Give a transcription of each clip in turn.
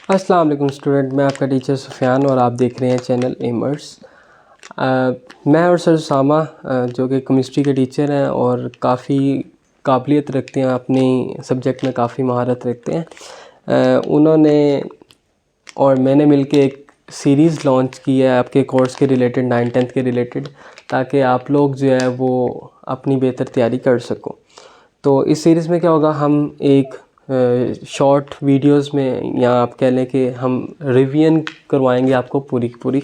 अस्सलाम वालेकुम स्टूडेंट, मैं आपका टीचर सुफियान और आप देख रहे हैं चैनल एमर्स। मैं और सर उसामा जो कि केमिस्ट्री के टीचर हैं और काफ़ी काबिलियत रखते हैं, अपनी सब्जेक्ट में काफ़ी महारत रखते हैं। उन्होंने और मैंने मिलके एक सीरीज़ लॉन्च की है आपके कोर्स के रिलेटेड, 9th-10th के रिलेटेड, ताकि आप लोग जो है वो अपनी बेहतर तैयारी कर सको। तो इस सीरीज़ में क्या होगा, हम एक शॉर्ट वीडियोस में, या आप कह लें कि हम रिवीजन करवाएंगे आपको पूरी की पूरी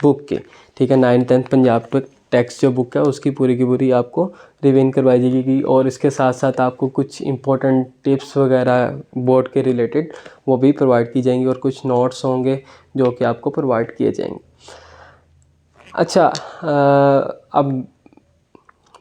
बुक के, ठीक है। 9th-10th पंजाब टेक्स्ट जो बुक है उसकी पूरी की पूरी आपको रिवीजन करवाई जाएगी, और इसके साथ साथ आपको कुछ इंपॉर्टेंट टिप्स वगैरह बोर्ड के रिलेटेड वो भी प्रोवाइड की जाएंगी, और कुछ नोट्स होंगे जो कि आपको प्रोवाइड किए जाएंगे। अच्छा, अब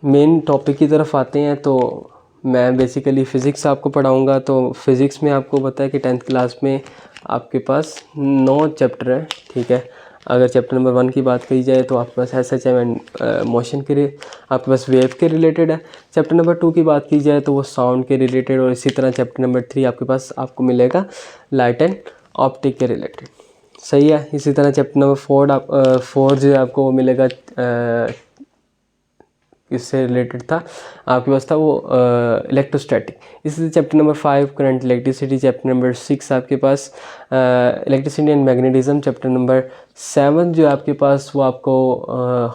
मेन टॉपिक की तरफ आते हैं। तो मैं बेसिकली फ़िज़िक्स आपको पढ़ाऊंगा। तो फ़िज़िक्स में आपको पता है कि 10th क्लास में आपके पास 9 चैप्टर हैं, ठीक है। अगर चैप्टर नंबर 1 की बात करी जाए तो आपके पास SHM एंड मोशन के आपके पास वेव के रिलेटेड है। चैप्टर नंबर 2 की बात की जाए तो वो साउंड के रिलेटेड, और इसी तरह चैप्टर नंबर 3 आपके पास आपको मिलेगा लाइट एंड ऑप्टिक के रिलेटेड, सही है। इसी तरह चैप्टर नंबर 4 जो है आपको वो मिलेगा, इससे रिलेटेड था आपके पास था वो इलेक्ट्रोस्टैटिक। इसी chapter number 5 current electricity, chapter number 6 आपके पास electricity and magnetism, chapter number 7 जो आपके पास वो आपको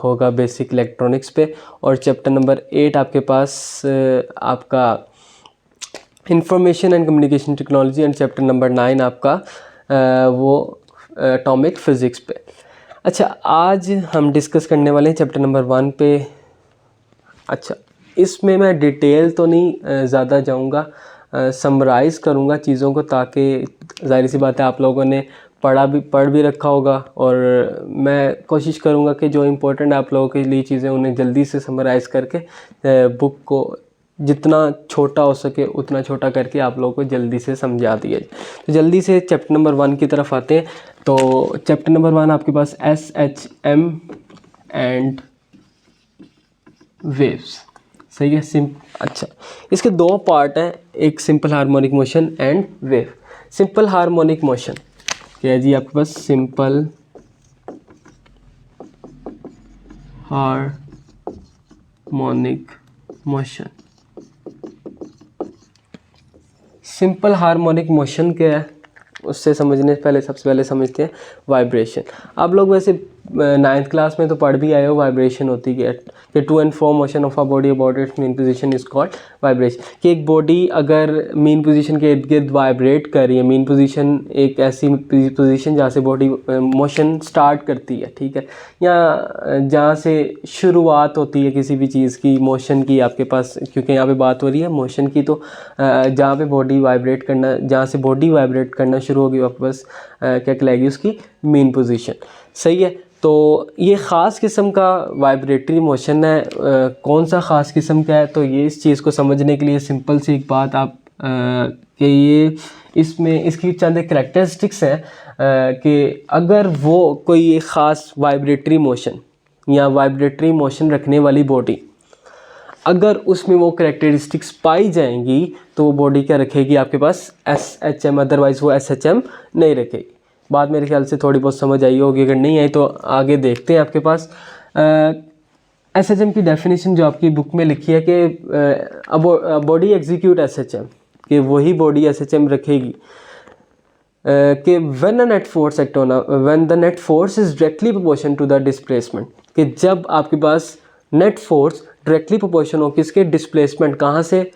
होगा बेसिक इलेक्ट्रॉनिक्स पे, और चैप्टर नंबर 8 आपके पास आपका information and communication technology, and chapter number 9 आपका वो एटॉमिक फ़िज़िक्स पे। अच्छा, आज हम डिस्कस करने वाले हैं चैप्टर नंबर 1 पे। अच्छा, इसमें मैं डिटेल तो नहीं ज़्यादा जाऊंगा, समराइज़ करूंगा चीज़ों को, ताकि ज़ाहिर सी बात है आप लोगों ने पढ़ भी रखा होगा, और मैं कोशिश करूंगा कि जो इम्पोर्टेंट आप लोगों के लिए चीज़ें उन्हें जल्दी से समराइज़ करके बुक को जितना छोटा हो सके उतना छोटा करके आप लोगों को जल्दी से समझा दिया जाए। तो जल्दी से चैप्टर नंबर 1 की तरफ आते हैं। तो चैप्टर नंबर 1 आपके पास SHM एंड वेव्स, सही है। अच्छा, इसके 2 पार्ट हैं, एक simple harmonic motion and wave. Simple harmonic motion क्या है जी, आपके पास simple harmonic motion. Simple harmonic motion क्या है, उससे समझने से पहले सबसे पहले समझते हैं वाइब्रेशन। आप लोग वैसे 9th क्लास में तो पढ़ भी आए हो वाइब्रेशन होती है कि to and fro motion of a body about its mean position is called vibration. कि एक बॉडी अगर मीन पोजीशन के इर्द गिर्द वाइब्रेट कर रही है, मीन पोजीशन एक ऐसी पोजीशन जहाँ से बॉडी मोशन स्टार्ट करती है, ठीक है, या जहाँ से शुरुआत होती है किसी भी चीज़ की मोशन की आपके पास, क्योंकि यहाँ पे बात हो रही है मोशन की। तो जहाँ पे बॉडी वाइब्रेट करना, जहाँ से बॉडी वाइब्रेट करना शुरू होगी आपके पास क्या कहलाएगी, उसकी मेन पोजीशन, सही है। तो ये ख़ास किस्म का वाइब्रेटरी मोशन है। कौन सा ख़ास किस्म का है, तो ये इस चीज़ को समझने के लिए सिंपल सी एक बात आप कि ये इसमें इसकी चंद करैक्टरिस्टिक्स हैं कि अगर वो कोई एक ख़ास वाइब्रेटरी मोशन या वाइब्रेटरी मोशन रखने वाली बॉडी, अगर उसमें वो करैक्टरिस्टिक्स पाई जाएंगी तो वो बॉडी क्या रखेगी आपके पास, SHM, अदरवाइज़ वो SHM नहीं रखेगी। बात मेरे ख्याल से थोड़ी बहुत समझ आई होगी, अगर नहीं आई तो आगे देखते हैं। आपके पास SHM की डेफिनेशन जो आपकी बुक में लिखी है कि बॉडी एग्जीक्यूट SHM, कि वही बॉडी SHM रखेगी कि when the net force is directly proportion to the displacement, कि जब आपके पास नेट फोर्स डायरेक्टली प्रोपोर्शन हो किसके, डिस्प्लेसमेंट, कहाँ से,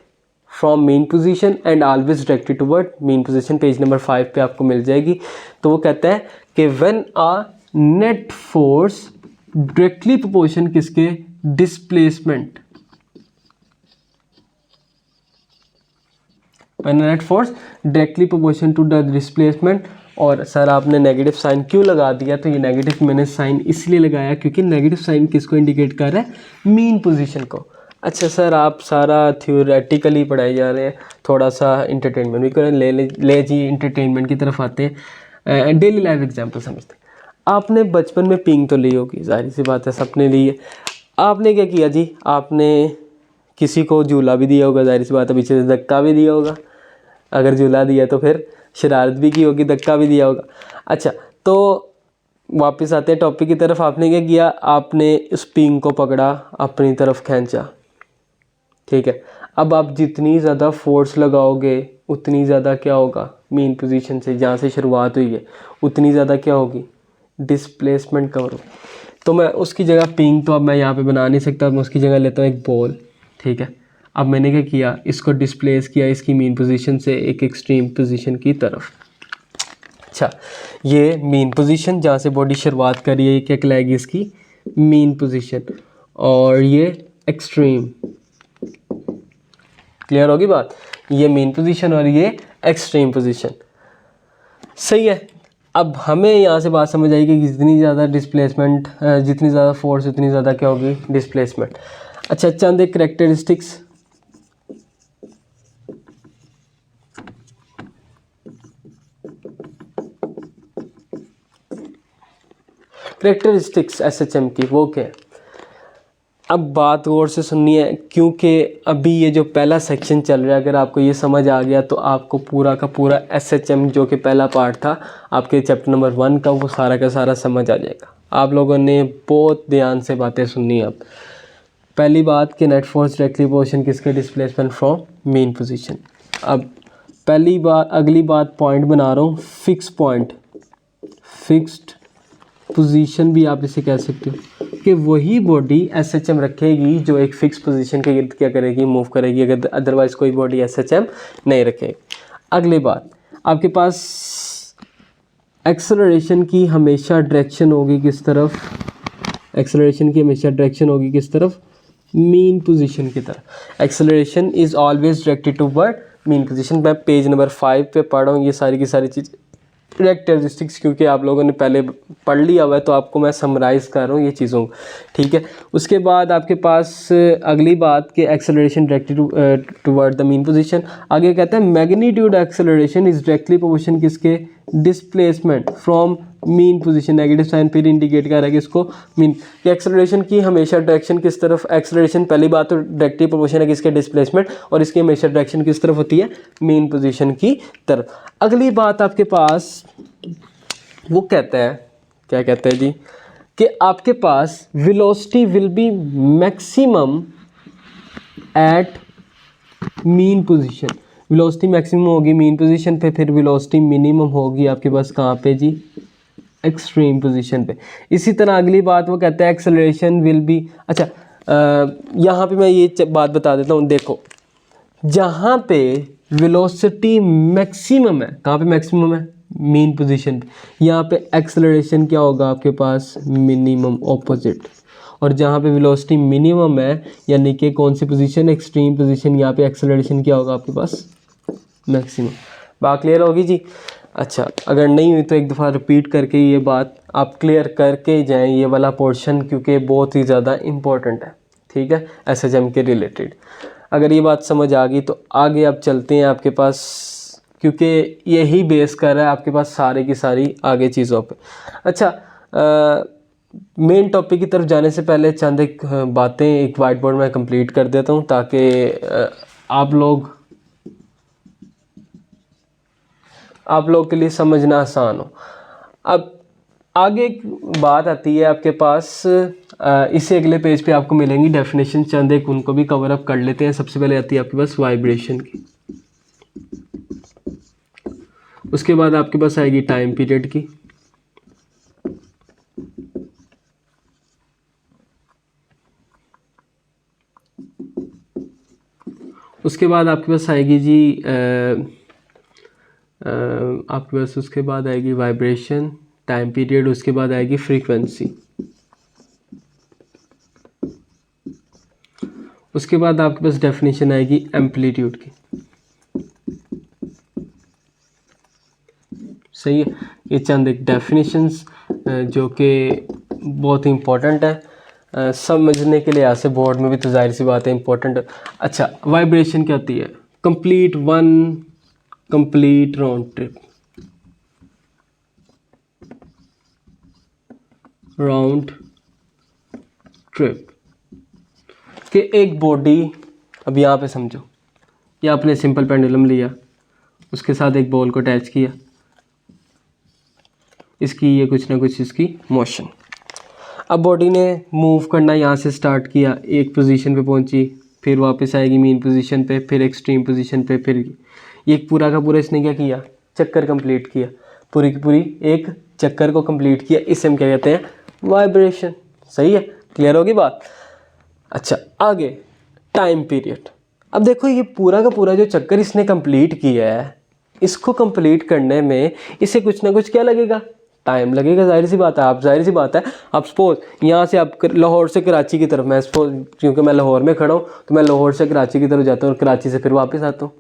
from mean position and always directed toward mean position. Page number 5 पे आपको मिल जाएगी। तो वो कहता है कि when a net force directly proportion किसके, displacement, when net force directly proportion to the displacement. और सर आपने नेगेटिव साइन क्यों लगा दिया, तो ये नेगेटिव मैंने साइन इसलिए लगाया क्योंकि नेगेटिव साइन किसको इंडिकेट कर रहा है, मीन पोजीशन को। अच्छा सर, आप सारा थ्योरेटिकली पढ़ाए जा रहे हैं, थोड़ा सा इंटरटेनमेंट भी करें। ले जी इंटरटेनमेंट की तरफ आते हैं। डेली लाइफ एग्जाम्पल समझते हैं। आपने बचपन में पिंग तो ली होगी, जाहिर सी बात है सबने ली है। आपने क्या किया जी, आपने किसी को झूला भी दिया होगा, जाहिर सी बात है पीछे से धक्का भी दिया होगा, अगर झूला दिया तो फिर शरारत भी की होगी, धक्का भी दिया होगा। अच्छा, तो वापस आते हैं टॉपिक की तरफ। आपने क्या किया, आपने स्प्रिंग को पकड़ा, अपनी तरफ खींचा, ठीक है। अब आप जितनी ज़्यादा फोर्स लगाओगे उतनी ज़्यादा क्या होगा, मेन पोजीशन से जहाँ से शुरुआत हुई है उतनी ज़्यादा क्या होगी, डिस्प्लेसमेंट कवर हो। तो मैं उसकी जगह पिंग तो अब मैं यहाँ पे बना नहीं सकता, मैं उसकी जगह लेता हूँ एक बॉल, ठीक है। अब मैंने क्या किया, इसको डिस्प्लेस किया इसकी मेन पोजीशन से एक एक्सट्रीम पोजीशन की तरफ। अच्छा, ये मेन पोजीशन जहाँ से बॉडी शुरुआत करी है, क्या कहलाएगी इसकी मेन पोजीशन, और ये एक्सट्रीम। क्लियर होगी बात, ये मेन पोजीशन और ये एक्सट्रीम पोजीशन, सही है। अब हमें यहाँ से बात समझ आएगी कि जितनी ज़्यादा डिस्प्लेसमेंट, जितनी ज़्यादा फोर्स उतनी ज़्यादा क्या होगी, डिस्प्लेसमेंट। अच्छा, चंद एक करेक्टरिस्टिक्स। करेक्टरिस्टिक्स एसएचएम की वो क्या है, अब बात गौर से सुननी है, क्योंकि अभी ये जो पहला सेक्शन चल रहा है, अगर आपको ये समझ आ गया तो आपको पूरा का पूरा एसएचएम जो कि पहला पार्ट था आपके चैप्टर नंबर 1 का, वो सारा का सारा समझ आ जाएगा। आप लोगों ने बहुत ध्यान से बातें सुननी है। अब पहली बात कि नेट फोर्स डायरेक्टली प्रोपोर्शनल किसके, डिस्प्लेसमेंट फ्रॉम मेन पोजीशन। अब पहली बात, अगली बात पॉइंट बना रहा हूँ, फिक्स पॉइंट, फिक्स्ड पोजीशन भी आप इसे कह सकते हो, कि वही बॉडी एसएचएम रखेगी जो एक फिक्स पोजीशन के गिर्द क्या करेगी, मूव करेगी, अगर अदरवाइज कोई बॉडी एसएचएम नहीं रखेगी। अगली बात, आपके पास एक्सेलरेशन की हमेशा डायरेक्शन होगी किस तरफ, एक्सेलरेशन की हमेशा डायरेक्शन होगी किस तरफ, मेन पोजीशन की तरफ। Acceleration is always directed toward mean position. मैं पेज नंबर 5 पे पढ़ रहा हूँ ये सारी की सारी चीज़ करेक्टरिस्टिक्स, क्योंकि आप लोगों ने पहले पढ़ लिया हुआ है तो आपको मैं समराइज़ कर रहा हूँ ये चीज़ों को, ठीक है। उसके बाद आपके पास अगली बात कि acceleration directed toward the mean position. आगे कहता है magnitude acceleration is directly proportional किसके, displacement from mean position. Negative sign फिर इंडिकेट कर रहा है कि इसको मीन, कि एक्सेलरेशन की हमेशा डायरेक्शन किस तरफ, एक्सेलरेशन पहली बात तो डायरेक्टली प्रोपोर्शनल है किसके, डिस्प्लेसमेंट, और इसकी हमेशा डायरेक्शन किस तरफ होती है, मेन पोजीशन की तरफ। अगली बात आपके पास वो कहता है, क्या कहता है जी, कि आपके पास velocity will be maximum at mean position. Velocity maximum होगी मीन पोजीशन पे, फिर वेलोसिटी मिनिमम होगी आपके पास कहाँ पे जी, एक्सट्रीम पोजीशन पे। इसी तरह अगली बात वो कहता है एक्सेलरेशन विल बी, अच्छा यहाँ पे मैं ये बात बता देता हूँ, देखो जहाँ पे वेलोसिटी मैक्सिमम है, कहाँ पे मैक्सिमम है, मेन पोजीशन पे, यहाँ पे एक्सेलरेशन क्या होगा आपके पास, मिनिमम, ऑपोजिट। और जहाँ पे वेलोसिटी मिनिमम है यानी कि कौन सी पोजीशन, एक्सट्रीम पोजीशन, यहाँ पे एक्सेलरेशन क्या होगा आपके पास, मैक्सिमम। बात क्लियर होगी जी। अच्छा, अगर नहीं हुई तो एक दफ़ा रिपीट करके ये बात आप क्लियर करके जाएं, ये वाला पोर्शन, क्योंकि बहुत ही ज़्यादा इम्पोर्टेंट है, ठीक है, एसएचएम के रिलेटेड। अगर ये बात समझ आ गई तो आगे आप चलते हैं आपके पास, क्योंकि यही बेस कर रहा है आपके पास सारी की सारी आगे चीज़ों पे। अच्छा, मेन टॉपिक की तरफ जाने से पहले चंद एक बातें एक वाइट बोर्ड में कंप्लीट कर देता हूँ, ताकि आप लोग के लिए समझना आसान हो। अब आगे एक बात आती है आपके पास, इसे अगले पेज पे आपको मिलेंगी डेफिनेशन, चंद एक उनको भी कवर अप कर लेते हैं। सबसे पहले आती है आपके पास वाइब्रेशन की, उसके बाद आपके पास आएगी टाइम पीरियड की, उसके बाद आपके पास आएगी जी आपके पास उसके बाद आएगी वाइब्रेशन, टाइम पीरियड, उसके बाद आएगी फ्रीक्वेंसी, उसके बाद आपके पास डेफिनेशन आएगी एम्पलीट्यूड की। सही है, ये चंद एक डेफिनेशंस जो कि बहुत ही इम्पोर्टेंट है समझने के लिए, ऐसे बोर्ड में भी तो जाहिर सी बात है इम्पोर्टेंट है। अच्छा, वाइब्रेशन क्या होती है, कंप्लीट राउंड ट्रिप कि एक बॉडी, अब यहाँ पे समझो, ये आपने सिंपल पेंडुलम लिया उसके साथ एक बॉल को अटैच किया, इसकी ये कुछ ना कुछ इसकी मोशन। अब बॉडी ने मूव करना यहाँ से स्टार्ट किया, एक पोजीशन पे पहुँची, फिर वापस आएगी मीन पोजीशन पे, फिर एक्सट्रीम पोजीशन पे, फिर ये पूरा का पूरा इसने क्या किया, चक्कर कंप्लीट किया, पूरी की पूरी एक चक्कर को कंप्लीट किया। इसे हम क्या कहते हैं, वाइब्रेशन। सही है, क्लियर होगी बात। अच्छा आगे टाइम पीरियड। अब देखो ये पूरा का पूरा जो चक्कर इसने कंप्लीट किया है, इसको कंप्लीट करने में इसे कुछ ना कुछ क्या लगेगा, टाइम लगेगा। जाहिर सी बात है, आप सपोज यहाँ से आप लाहौर से कराची की तरफ, मैं सपोज क्योंकि मैं लाहौर में खड़ा हूँ तो मैं लाहौर से कराची की तरफ जाता हूँ और कराची से फिर वापस आता हूँ।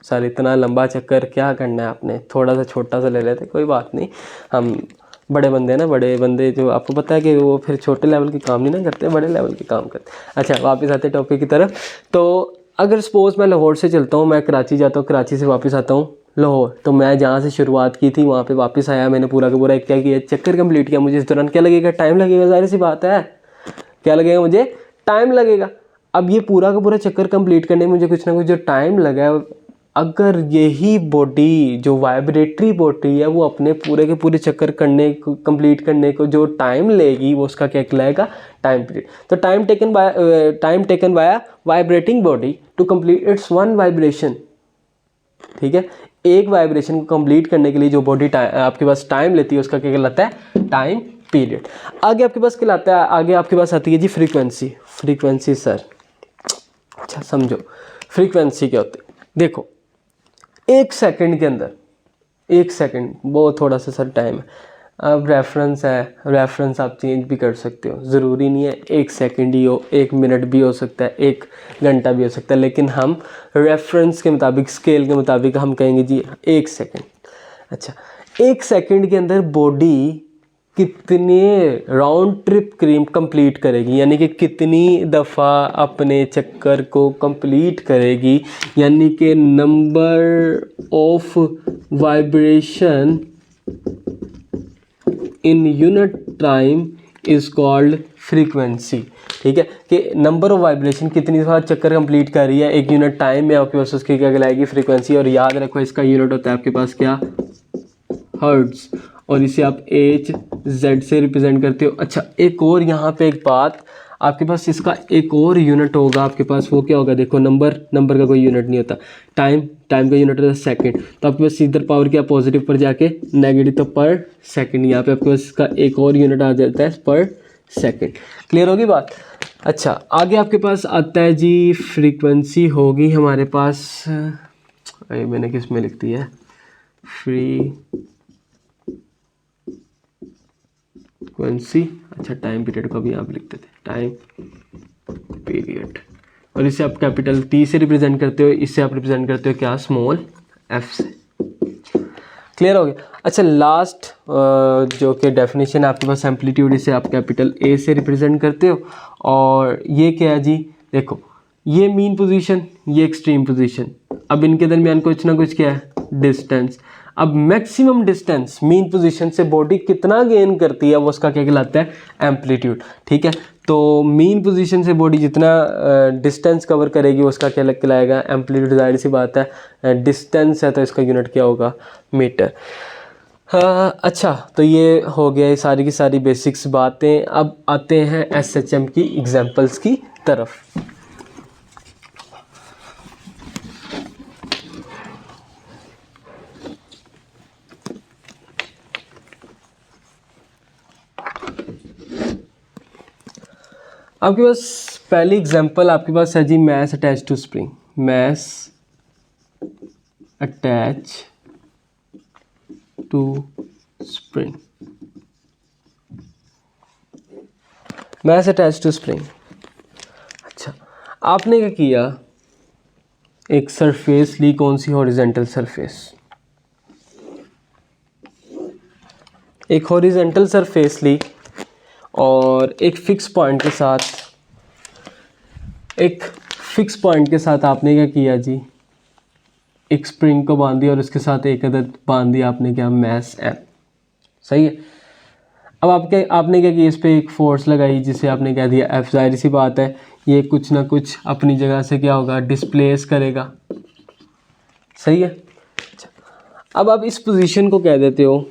सर इतना लंबा चक्कर क्या करना है आपने, थोड़ा सा छोटा सा ले लेते, कोई बात नहीं। हम बड़े बंदे ना, बड़े बंदे जो आपको पता है कि वो फिर छोटे लेवल के काम नहीं ना करते, बड़े लेवल के काम करते। अच्छा वापस आते टॉपिक की तरफ। तो अगर सपोज़ मैं लाहौर से चलता हूँ, मैं कराची जाता हूँ, कराची से वापस आता हूँ लाहौर, तो मैं जहाँ से शुरुआत की थी वहाँ पे वापस आया, मैंने पूरा का पूरा क्या किया, चक्कर कंप्लीट किया। मुझे इस दौरान क्या लगेगा, टाइम लगेगा। जाहिर सी बात है, क्या लगेगा, मुझे टाइम लगेगा। अब ये पूरा का पूरा चक्कर कंप्लीट करने में मुझे कुछ ना कुछ जो टाइम लगा है, अगर यही बॉडी जो वाइब्रेटरी बॉडी है वो अपने पूरे के पूरे चक्कर करने को कंप्लीट करने को जो टाइम लेगी, वो उसका क्या कहलाएगा, टाइम पीरियड। तो time taken by vibrating body to complete its one vibration. ठीक है, एक वाइब्रेशन को कंप्लीट करने के लिए जो बॉडी आपके पास टाइम लेती है, उसका क्या कहलाता है, टाइम पीरियड। आगे आपके पास कहलाता है, आगे आपके पास आती है जी फ्रीक्वेंसी। फ्रीक्वेंसी सर, अच्छा समझो फ्रीक्वेंसी क्या होती है। देखो एक सेकंड के अंदर, एक सेकंड बहुत थोड़ा सा सर टाइम है, अब रेफरेंस है, रेफरेंस आप चेंज भी कर सकते हो, ज़रूरी नहीं है एक सेकंड ही हो, एक मिनट भी हो सकता है, एक घंटा भी हो सकता है, लेकिन हम रेफरेंस के मुताबिक, स्केल के मुताबिक हम कहेंगे जी एक सेकंड। अच्छा एक सेकंड के अंदर बॉडी कितने राउंड ट्रिप क्रीम कंप्लीट करेगी, यानी कि कितनी दफ़ा अपने चक्कर को कंप्लीट करेगी, यानी कि number of vibration in unit time is called frequency. ठीक है, कि नंबर ऑफ वाइब्रेशन कितनी दफ़ा चक्कर कंप्लीट कर रही है एक यूनिट टाइम में, आपके पास उसकी क्या कहलाएगी, फ्रीक्वेंसी। और याद रखो इसका यूनिट होता है आपके पास क्या, हर्ट्ज़, और इसे आप HZ से रिप्रेजेंट करते हो। अच्छा एक और यहाँ पे एक बात, आपके पास इसका एक और यूनिट होगा आपके पास, वो क्या होगा, देखो नंबर का कोई यूनिट नहीं होता, टाइम का यूनिट होता है सेकंड। तो आपके पास इधर पावर क्या, पॉजिटिव पर जाके नेगेटिव, तो पर सेकंड। यहाँ पे आपके पास इसका एक और यूनिट आ जाता है पर सेकंड। क्लियर होगी बात। अच्छा आगे आपके पास आता है जी फ्रीक्वेंसी होगी हमारे पास, मैंने किस में लिख दी है, फ्रीक्वेंसी। अच्छा टाइम पीरियड को भी यहाँ पे लिखते थे, टाइम पीरियड, और इसे आप कैपिटल T से रिप्रेजेंट करते हो, इससे आप रिप्रेजेंट करते हो क्या, स्मॉल f से। क्लियर हो गया। अच्छा लास्ट जो कि डेफिनेशन आपके पास एम्पलीट्यूड, इसे आप कैपिटल A से रिप्रेजेंट करते हो, और ये क्या है जी, देखो ये मीन पोजीशन, ये एक्सट्रीम पोजीशन, अब इनके दरमियान कुछ ना कुछ क्या है, डिस्टेंस। अब मैक्सिमम डिस्टेंस मीन पोजीशन से बॉडी कितना गेन करती है, वो उसका क्या कहलाता है, एम्पलीट्यूड। ठीक है, तो मीन पोजीशन से बॉडी जितना डिस्टेंस कवर करेगी, उसका क्या कहलाएगा, एम्पलीट्यूड। जाहिर सी बात है डिस्टेंस है तो इसका यूनिट क्या होगा, मीटर। अच्छा तो ये हो गया ये सारी की सारी बेसिक्स बातें। अब आते हैं SHM की एग्जांपल्स की तरफ। आपके पास पहली एग्जांपल आपके पास है जी, mass attach to spring. Mass attach to spring, mass attach to spring. अच्छा आपने क्या किया, एक सरफेस ली, कौन सी, हॉरिजेंटल सरफेस, एक हॉरिजेंटल सरफेस ली, और एक फिक्स पॉइंट के साथ आपने क्या किया जी, एक स्प्रिंग को बांध दिया, और उसके साथ एक अदद बांध दिया आपने क्या, मैस M। सही है। अब आपने क्या किया, इस पर एक फोर्स लगाई जिसे आपने कह दिया F। जाहिर सी बात है ये कुछ ना कुछ अपनी जगह से क्या होगा, डिस्प्लेस करेगा। सही है। अब आप इस पोजीशन को कह देते हो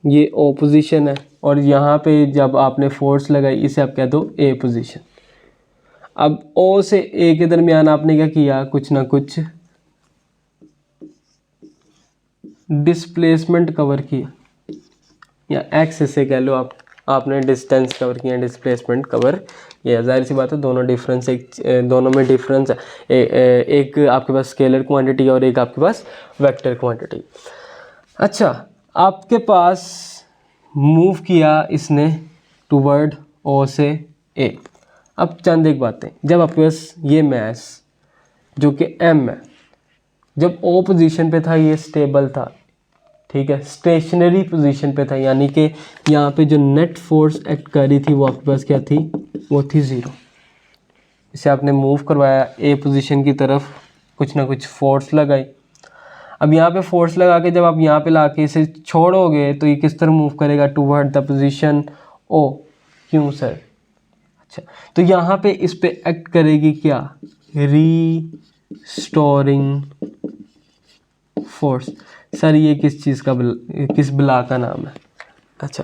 ये ओ पोजीशन है, और यहाँ पे जब आपने फोर्स लगाई इसे आप कह दो ए पोजीशन। अब ओ से ए के दरमियान आपने क्या किया, कुछ ना कुछ डिस्प्लेसमेंट कवर किया, या एक्स से कह लो आप, आपने डिस्टेंस कवर किया, डिस्प्लेसमेंट कवर किया। जाहिर सी बात है दोनों डिफरेंस, दोनों में डिफरेंस है। एक आपके पास स्केलर क्वांटिटी और एक आपके पास वेक्टर क्वांटिटी। अच्छा, आपके पास मूव किया इसने टूवर्ड ओ से ए। अब चंद एक बातें, जब आपके पास ये मैस जो कि एम है, जब ओ पोजीशन पे था ये स्टेबल था, ठीक है, स्टेशनरी पोजीशन पे था, यानी कि यहाँ पे जो नेट फोर्स एक्ट कर रही थी वो आपके पास क्या थी, वो थी ज़ीरो। इसे आपने मूव करवाया ए पोजीशन की तरफ, कुछ ना कुछ फोर्स लगाई। अब यहाँ पे फोर्स लगा के जब आप यहाँ पे ला के इसे छोड़ोगे तो ये किस तरह मूव करेगा, टूवर्ड द पोजीशन ओ। क्यों सर? अच्छा, तो यहाँ पे इस पे एक्ट करेगी क्या, रीस्टोरिंग फोर्स। सर ये किस चीज़ का किस बला का नाम है? अच्छा,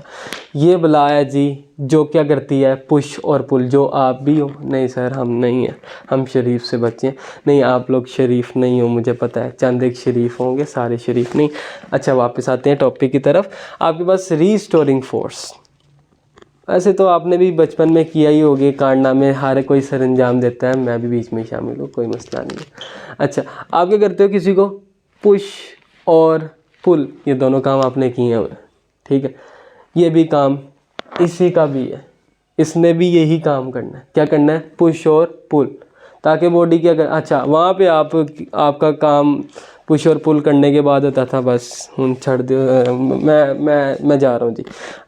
ये बला है जी जो क्या करती है, पुश और पुल। जो आप भी हो? नहीं सर हम नहीं हैं, हम शरीफ से बच्चे हैं। नहीं आप लोग शरीफ नहीं हो, मुझे पता है, चंद एक शरीफ होंगे, सारे शरीफ नहीं। अच्छा वापस आते हैं टॉपिक की तरफ। आपके पास रीस्टोरिंग फोर्स, ऐसे तो आपने भी बचपन में किया ही होगी, कारनामे हर कोई सरंजाम देता है, मैं भी बीच में शामिल हूँ, कोई मसला नहीं है। अच्छा, आप क्या करते हो, किसी को पुश और पुल, ये दोनों काम आपने किए हुए, ठीक है। ये भी काम इसी का भी है, इसने भी यही काम करना है। क्या करना है, पुश और पुल, ताकि बॉडी क्या कर। अच्छा, वहाँ पे आपका काम पुश और पुल करने के बाद होता था बस छड़ दो, मैं जा रहा हूँ जी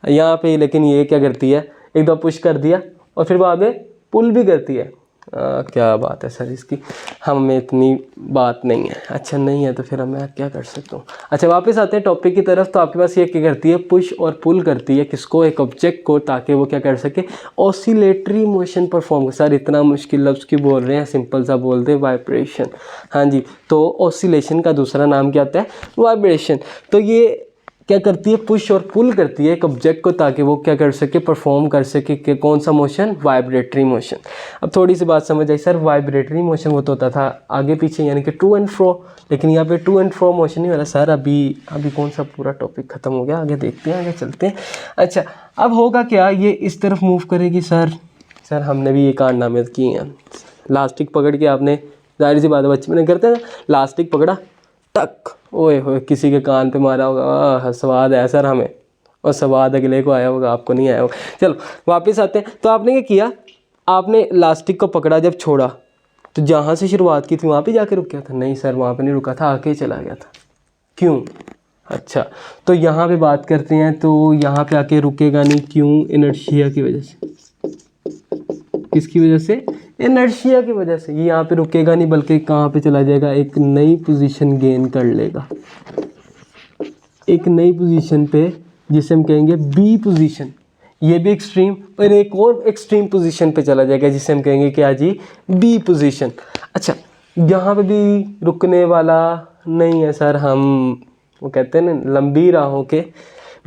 यहाँ पे। लेकिन ये क्या करती है, एक दो पुश कर दिया और फिर बाद में पुल भी करती है। क्या बात है सर इसकी, हमें इतनी बात नहीं है। अच्छा नहीं है तो फिर मैं क्या कर सकता हूँ। अच्छा वापस आते हैं टॉपिक की तरफ। तो आपके पास ये क्या करती है, पुश और पुल करती है, किसको, एक ऑब्जेक्ट को, ताकि वो क्या कर सके, ऑसिलेटरी मोशन परफॉर्म कर। सर इतना मुश्किल लफ्ज़ क्यों बोल रहे हैं, सिंपल सा बोल दे, वाइब्रेशन। हाँ जी, तो ऑसिलेशन का दूसरा नाम क्या होता है, वाइब्रेशन। तो ये क्या करती है, पुश और पुल करती है एक ऑब्जेक्ट को, ताकि वो क्या कर सके, परफॉर्म कर सके कि कौन सा मोशन, वाइब्रेटरी मोशन। अब थोड़ी सी बात समझ आई सर, वाइब्रेटरी मोशन वो तो होता था आगे पीछे, यानी कि टू एंड फ्रो, लेकिन यहाँ पे टू एंड फ्रो मोशन नहीं हो रहा सर। अभी कौन सा पूरा टॉपिक ख़त्म हो गया, आगे देखते हैं, आगे चलते हैं। अच्छा, अब होगा क्या, ये इस तरफ मूव करेगी। सर हमने भी ये कारनामे किए हैं। लास्टिक पकड़ के आपने, जाहिर सी बात है बच्चे में करते हैं, लास्टिक पकड़ा, टक, ओए होए, किसी के कान पे मारा होगा, स्वाद है सर हमें, और स्वाद अगले को आया होगा, आपको नहीं आया होगा। चलो वापस आते हैं। तो आपने क्या किया, आपने लास्टिक को पकड़ा, जब छोड़ा तो जहाँ से शुरुआत की थी वहाँ पे जाके रुक गया था? नहीं सर वहाँ पे नहीं रुका था, आके चला गया था। क्यों? अच्छा, तो यहाँ पे बात करते हैं, तो यहाँ पे आके रुकेगा नहीं, क्यों, इनर्शिया की वजह से। किसकी वजह से, इनर्शिया की वजह से। ये यहाँ पे रुकेगा नहीं, बल्कि कहाँ पे चला जाएगा, एक नई पोजीशन गेन कर लेगा, एक नई पोजीशन पे, जिसे हम कहेंगे बी पोजीशन। ये भी एक्सट्रीम, और एक और एक्सट्रीम पोजीशन पे चला जाएगा, जिसे हम कहेंगे क्या जी, बी पोजीशन। अच्छा, यहाँ पे भी रुकने वाला नहीं है सर, हम वो कहते हैं ना, लंबी राहों के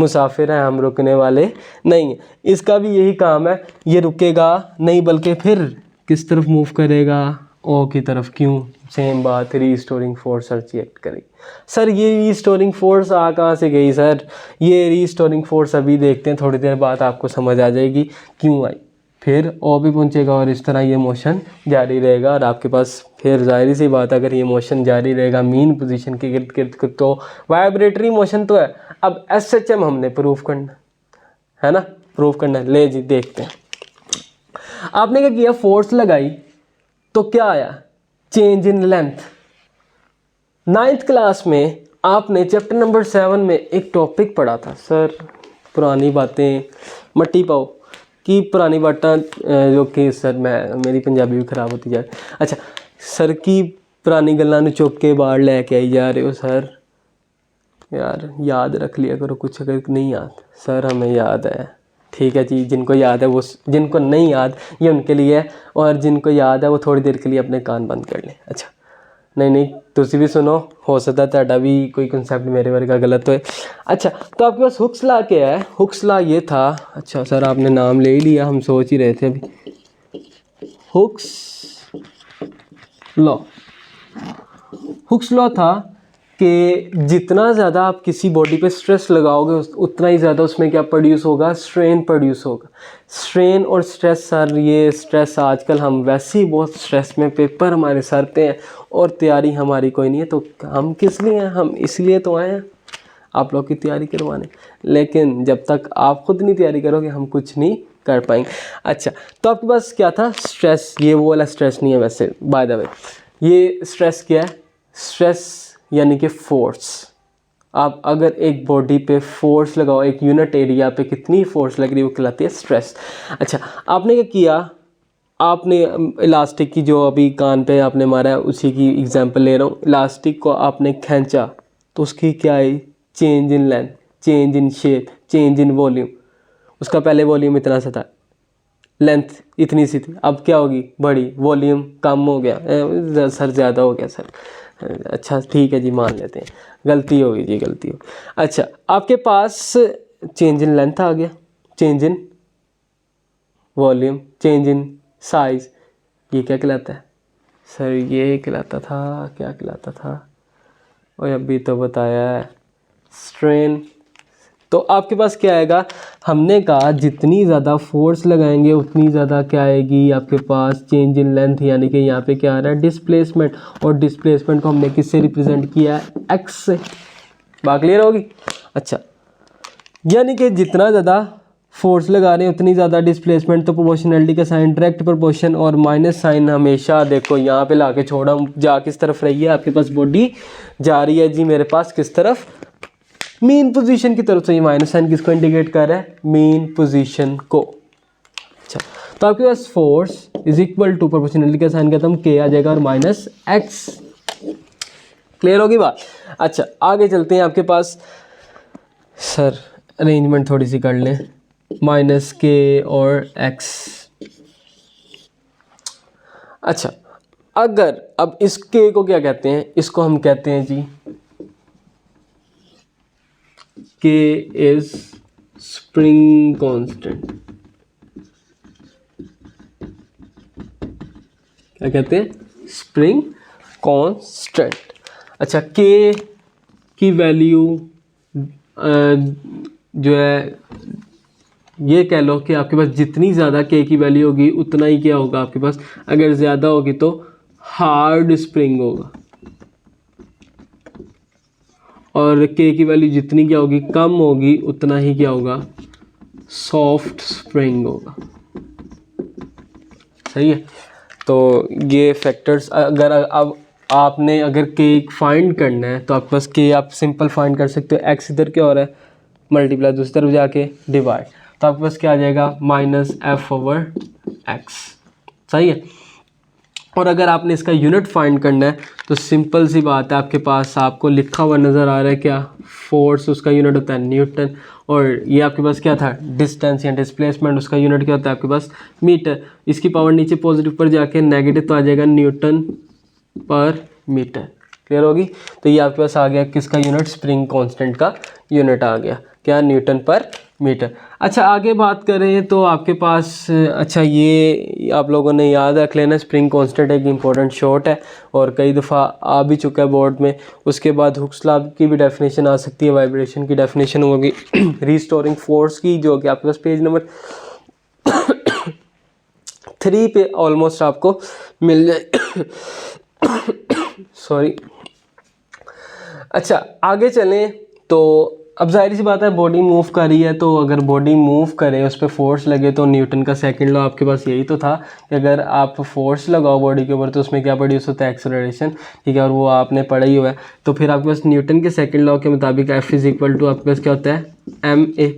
मुसाफिर हैं हम, रुकने वाले नहीं है। इसका भी यही काम है, ये रुकेगा नहीं, बल्कि फिर किस तरफ मूव करेगा, ओ की तरफ। क्यों, सेम बात, रीस्टोरिंग फोर्स रिएक्ट करेगी। सर ये रीस्टोरिंग फोर्स आ कहाँ से गई सर, ये रीस्टोरिंग फोर्स अभी देखते हैं, थोड़ी देर बाद आपको समझ आ जाएगी क्यों आई। फिर ओ भी पहुँचेगा और इस तरह ये मोशन जारी रहेगा, और आपके पास फिर जाहिर सी बात, अगर ये मोशन जारी रहेगा मीन पोजीशन के गिर्द गिर्द, तो वाइब्रेटरी मोशन तो है। अब SHM हमने प्रूफ करना है ना, प्रूफ करना है। ले जी देखते हैं। आपने क्या किया, फोर्स लगाई तो क्या आया, change in length. 9th class में आपने चैप्टर नंबर 7 में एक टॉपिक पढ़ा था सर, पुरानी बातें मट्टी पाओ की, पुरानी बातें जो कि सर मेरी पंजाबी भी खराब होती जाए। अच्छा सर की पुरानी गल्लां नूं चुक के बाहर लेके आई जा रहे हो सर, यार याद रख लिया करो कुछ, अगर नहीं याद। सर हमें याद है, ठीक है जी, जिनको याद है वो, जिनको नहीं याद ये उनके लिए है, और जिनको याद है वो थोड़ी देर के लिए अपने कान बंद कर लें। अच्छा नहीं नहीं तुसी भी सुनो, हो सकता ਤੁਹਾਡਾ भी कोई कंसेप्ट मेरे वर्गा गलत होए। अच्छा तो आपके पास हुक्स लॉ क्या है? हुक्स लॉ ये था, अच्छा सर आपने नाम ले ही लिया, हम सोच ही रहे थे अभी। हुक्स लॉ, हुक्स लॉ था कि जितना ज़्यादा आप किसी बॉडी पे स्ट्रेस लगाओगे उतना ही ज़्यादा उसमें क्या प्रोड्यूस होगा? स्ट्रेन प्रोड्यूस होगा। स्ट्रेन और स्ट्रेस, सर ये स्ट्रेस आजकल हम वैसे ही बहुत स्ट्रेस में, पेपर हमारे सर पे हैं और तैयारी हमारी कोई नहीं है, तो हम किस लिए हैं? हम इसलिए तो आए हैं आप लोग की तैयारी करवाने, लेकिन जब तक आप खुद नहीं तैयारी करोगे हम कुछ नहीं कर पाएंगे। अच्छा तो आपके पास क्या था? स्ट्रेस। ये वो वाला स्ट्रेस नहीं है वैसे, बाय द वे। ये स्ट्रेस क्या है? स्ट्रेस यानी कि फोर्स। आप अगर एक बॉडी पे फोर्स लगाओ, एक यूनिट एरिया पे कितनी फोर्स लग रही है वो कहलाती है स्ट्रेस। अच्छा आपने क्या किया? आपने इलास्टिक की जो अभी कान पे आपने मारा है उसी की एग्जांपल ले रहा हूँ। इलास्टिक को आपने खींचा तो उसकी क्या आई? Change in length, change in shape, change in volume. उसका पहले वॉल्यूम इतना सा था, लेंथ इतनी सी थी, अब क्या होगी? बड़ी। वॉल्यूम कम हो गया, सर ज़्यादा हो गया सर। अच्छा ठीक है जी, मान लेते हैं गलती होगी जी, गलती हो। अच्छा आपके पास चेंज इन लेंथ आ गया, change in volume, change in size, ये क्या कहलाता है? सर ये कहलाता था, क्या कहलाता था? और अभी तो बताया है, स्ट्रेन। तो आपके पास क्या आएगा? हमने कहा जितनी ज़्यादा फोर्स लगाएंगे उतनी ज़्यादा क्या आएगी आपके पास? चेंज इन लेंथ, यानी कि यहाँ पे क्या आ रहा है? डिस्प्लेसमेंट। और डिस्प्लेसमेंट को हमने किससे रिप्रेजेंट किया है? एक्स से। बात क्लियर होगी? अच्छा यानी कि जितना ज़्यादा फोर्स लगा रहे हैं उतनी ज़्यादा डिस्प्लेसमेंट। तो प्रोपोर्शनलिटी का साइन डायरेक्ट प्रोपोर्शन, और माइनस साइन हमेशा देखो यहाँ पे लाके छोड़ा, जा किस तरफ रही है? आपके पास बॉडी जा रही है जी मेरे पास किस तरफ? मीन पोजीशन की तरफ से। ये माइनस साइन किसको इंडिकेट कर रहा है? मीन पोजीशन को। अच्छा तो आपके पास force is equal to proportionality का साइन कहता हम के आ जाएगा और माइनस एक्स। क्लियर होगी बात? अच्छा आगे चलते हैं। आपके पास सर अरेंजमेंट थोड़ी सी कर लें, माइनस के और एक्स। अच्छा अगर अब इस के को क्या कहते हैं? इसको हम कहते हैं जी K is spring constant। क्या कहते हैं? Spring constant. अच्छा K की वैल्यू जो है ये कह लो कि आपके पास जितनी ज़्यादा K की वैल्यू होगी उतना ही क्या होगा आपके पास? अगर ज़्यादा होगी तो हार्ड स्प्रिंग होगा, और K की वैल्यू जितनी क्या होगी? कम होगी, उतना ही क्या होगा? सॉफ्ट स्प्रिंग होगा। सही है? तो ये फैक्टर्स अगर अब आपने अगर K फाइंड करना है तो आपके पास K आप सिंपल फाइंड कर सकते हो। X इधर क्या हो रहा है? मल्टीप्लाई, दूसरी तरफ जाके डिवाइड, तो आपके पास क्या आ जाएगा? Minus F over x. सही है? और अगर आपने इसका यूनिट फाइंड करना है तो सिंपल सी बात है, आपके पास आपको लिखा हुआ नज़र आ रहा है क्या? फोर्स, उसका यूनिट होता है न्यूटन, और ये आपके पास क्या था? डिस्टेंस या डिस्प्लेसमेंट, उसका यूनिट क्या होता है आपके पास? मीटर। इसकी पावर नीचे पॉजिटिव पर जाके नेगेटिव तो आ जाएगा न्यूटन पर मीटर। क्लियर होगी? तो ये आपके पास आ गया किसका यूनिट? स्प्रिंग कांस्टेंट का यूनिट आ गया क्या? न्यूटन पर मीटर। अच्छा आगे बात करें तो आपके पास, अच्छा ये आप लोगों ने याद रख लेना, स्प्रिंग कांस्टेंट एक इंपॉर्टेंट शॉर्ट है और कई दफ़ा आ भी चुका है बोर्ड में। उसके बाद हुक्स लॉ की भी डेफिनेशन आ सकती है, वाइब्रेशन की डेफिनेशन होगी, रीस्टोरिंग फोर्स की, जो कि आपके पास पेज नंबर 3 पे ऑलमोस्ट आपको मिल जाए। सॉरी। अच्छा आगे चलें तो अब जाहिर सी बात है बॉडी मूव कर रही है, तो अगर बॉडी मूव करे उस पर फोर्स लगे तो न्यूटन का सेकंड लॉ आपके पास यही तो था कि अगर आप फोर्स लगाओ बॉडी के ऊपर तो उसमें क्या प्रोड्यूस होता है? एक्सेलरेशन। ठीक है, और वो आपने पढ़ा ही हुआ है। तो फिर आपके पास न्यूटन के सेकंड लॉ के मुताबिक F इज़ इक्वल टू आपके पास क्या होता है? ma।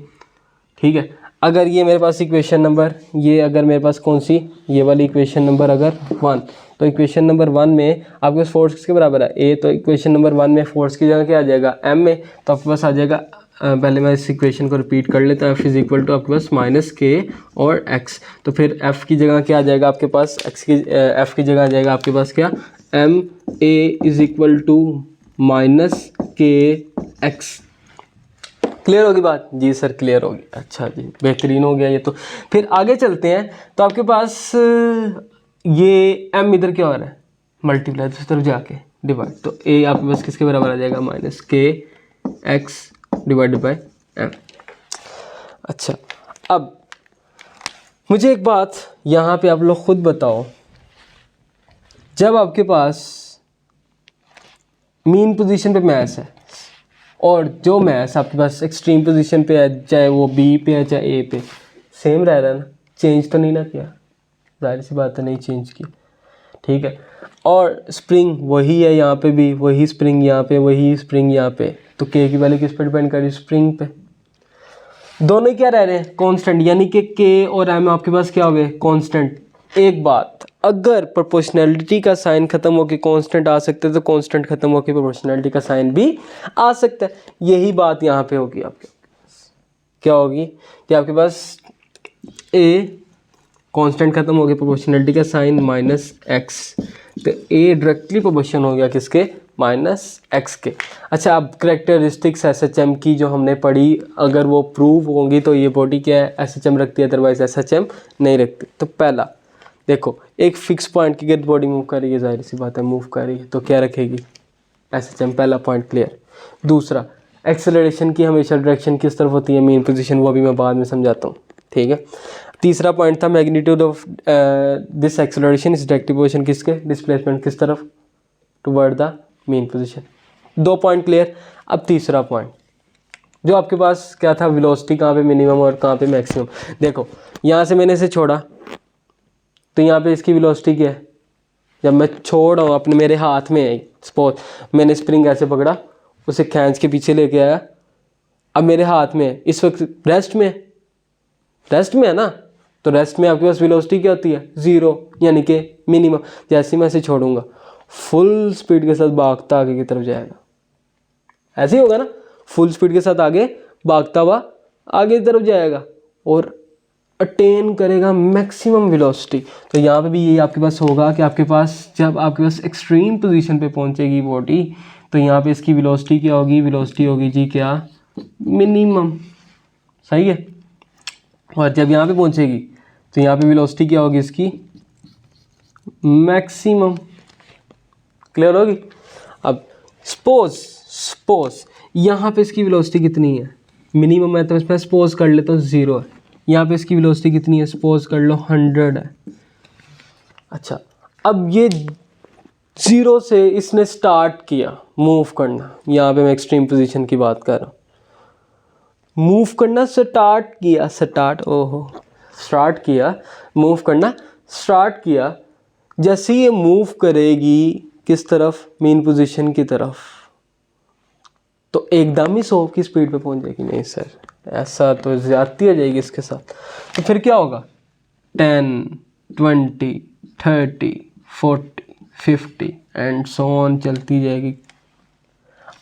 ठीक है, अगर ये मेरे पास इक्वेशन नंबर, ये अगर मेरे पास कौन सी, ये वाली इक्वेशन नंबर अगर 1, तो इक्वेशन नंबर 1 में आपके पास फोर्स किसके बराबर है? A। तो इक्वेशन नंबर 1 में फोर्स की जगह क्या आ जाएगा? ma। तो आपके पास आ जाएगा पहले मैं इस इक्वेशन को रिपीट कर लेता हूँ। एफ इज़ इक्वल टू आपके पास माइनस के और एक्स, तो फिर एफ़ की जगह क्या आ जाएगा आपके पास, एफ़ की जगह आ जाएगा आपके पास क्या, M A is equal to minus K X. Clear होगी बात? जी सर क्लियर होगी। अच्छा जी बेहतरीन हो गया ये तो। फिर आगे चलते हैं, तो आपके पास ये m इधर क्या हो रहा है, मल्टीप्लाई दूसरी तरफ जाके डिवाइड, तो a आपके पास किसके बराबर आ जाएगा, minus K x divided by m। अच्छा अब मुझे एक बात यहाँ पे आप लोग खुद बताओ, जब आपके पास मीन पोजीशन पे मैथ्स है और जो मैथ्स आपके पास एक्सट्रीम पोजीशन पे है, चाहे वो बी पे है चाहे ए पे, सेम रह रहा है ना, चेंज तो नहीं ना किया, जाहिर सी बात है नहीं चेंज की, ठीक है। और स्प्रिंग वही है यहाँ पे भी, वही स्प्रिंग यहाँ पे, वही स्प्रिंग यहाँ पे, तो के की वैल्यू किस पे डिपेंड कर रही है, स्प्रिंग पे। दोनों ही क्या रह रहे हैं, कांस्टेंट, यानी कि के और एम आपके पास क्या हो गए, कांस्टेंट। एक बात, अगर प्रोपोर्शनैलिटी का साइन खत्म होकर कांस्टेंट आ सकते तो कांस्टेंट खत्म होकर प्रोपोर्शनैलिटी का साइन भी आ सकता है। यही बात यहाँ पे होगी आपके पास, क्या होगी कि आपके पास ए कांस्टेंट खत्म हो गया, प्रोपोर्शनैलिटी का साइन माइनस एक्स, तो ए डायरेक्टली प्रोपोर्शन हो गया किसके, माइनस एक्स के। अच्छा अब करेक्टरिस्टिक्स एसएचएम की जो हमने पढ़ी, अगर वो प्रूव होंगी तो ये बॉडी क्या है, एसएचएम रखती है, अदरवाइज एसएचएम नहीं रखती। तो पहला देखो, एक फिक्स पॉइंट की गिर्द बॉडी मूव कर रही है, जाहिर सी बात है मूव कर रही है, तो क्या रखेगी, एसएचएम, पहला पॉइंट क्लियर। दूसरा, एक्सेलरेशन की हमेशा डायरेक्शन किस तरफ होती है, मेन पोजीशन, वो भी मैं बाद में समझाता हूँ, ठीक है। तीसरा पॉइंट था magnitude of this acceleration is directive position किसके, डिस्प्लेसमेंट किस तरफ, toward the mean position. 2 point clear. अब तीसरा पॉइंट जो आपके पास क्या था, वेलोसिटी कहाँ पे मिनिमम और कहाँ पे मैक्सिमम। देखो यहाँ से मैंने इसे छोड़ा तो यहाँ पे इसकी वेलोसिटी क्या है, जब मैं छोड़ रहा हूँ अपने, मेरे हाथ में है, सपोज मैंने स्प्रिंग ऐसे पकड़ा, उसे खींच के पीछे लेके आया, अब मेरे हाथ में है, इस वक्त रेस्ट में है ना, तो रेस्ट में आपके पास वेलोसिटी क्या होती है, 0, यानी कि मिनिमम। जैसे ही मैं इसे छोड़ूंगा फुल स्पीड के साथ भागता आगे की तरफ जाएगा, ऐसे ही होगा ना, फुल स्पीड के साथ आगे भागता हुआ आगे की तरफ जाएगा और अटेन करेगा मैक्सिमम वेलोसिटी। तो यहाँ पे भी यही आपके पास होगा कि आपके पास जब आपके पास एक्सट्रीम पोजीशन पे पहुँचेगी बॉडी, तो यहाँ पे इसकी वेलोसिटी क्या होगी, वेलोसिटी होगी जी क्या, मिनिमम, सही है। और जब यहाँ पे पहुँचेगी तो यहाँ पे वेलोसिटी क्या होगी इसकी, मैक्सिमम। क्लियर होगी। अब सपोज यहाँ पे इसकी वेलोसिटी कितनी है, मिनिमम है, तो इसमें सपोज कर लेता हूँ 0 है। यहाँ पे इसकी वेलोसिटी कितनी है, सपोज कर लो 100 है। अच्छा अब ये 0 से इसने स्टार्ट किया मूव करना, यहाँ पे मैं एक्सट्रीम पोजीशन की बात कर रहा हूँ, मूव करना स्टार्ट किया, मूव करना स्टार्ट किया। जैसे ये मूव करेगी किस तरफ, मेन पोजीशन की तरफ, तो एकदम ही 100 की स्पीड पे पहुंच जाएगी, नहीं सर ऐसा तो ज़्यादती हो जाएगी इसके साथ। तो फिर क्या होगा, 10, 20, 30, 40, 50 एंड सो ऑन चलती जाएगी।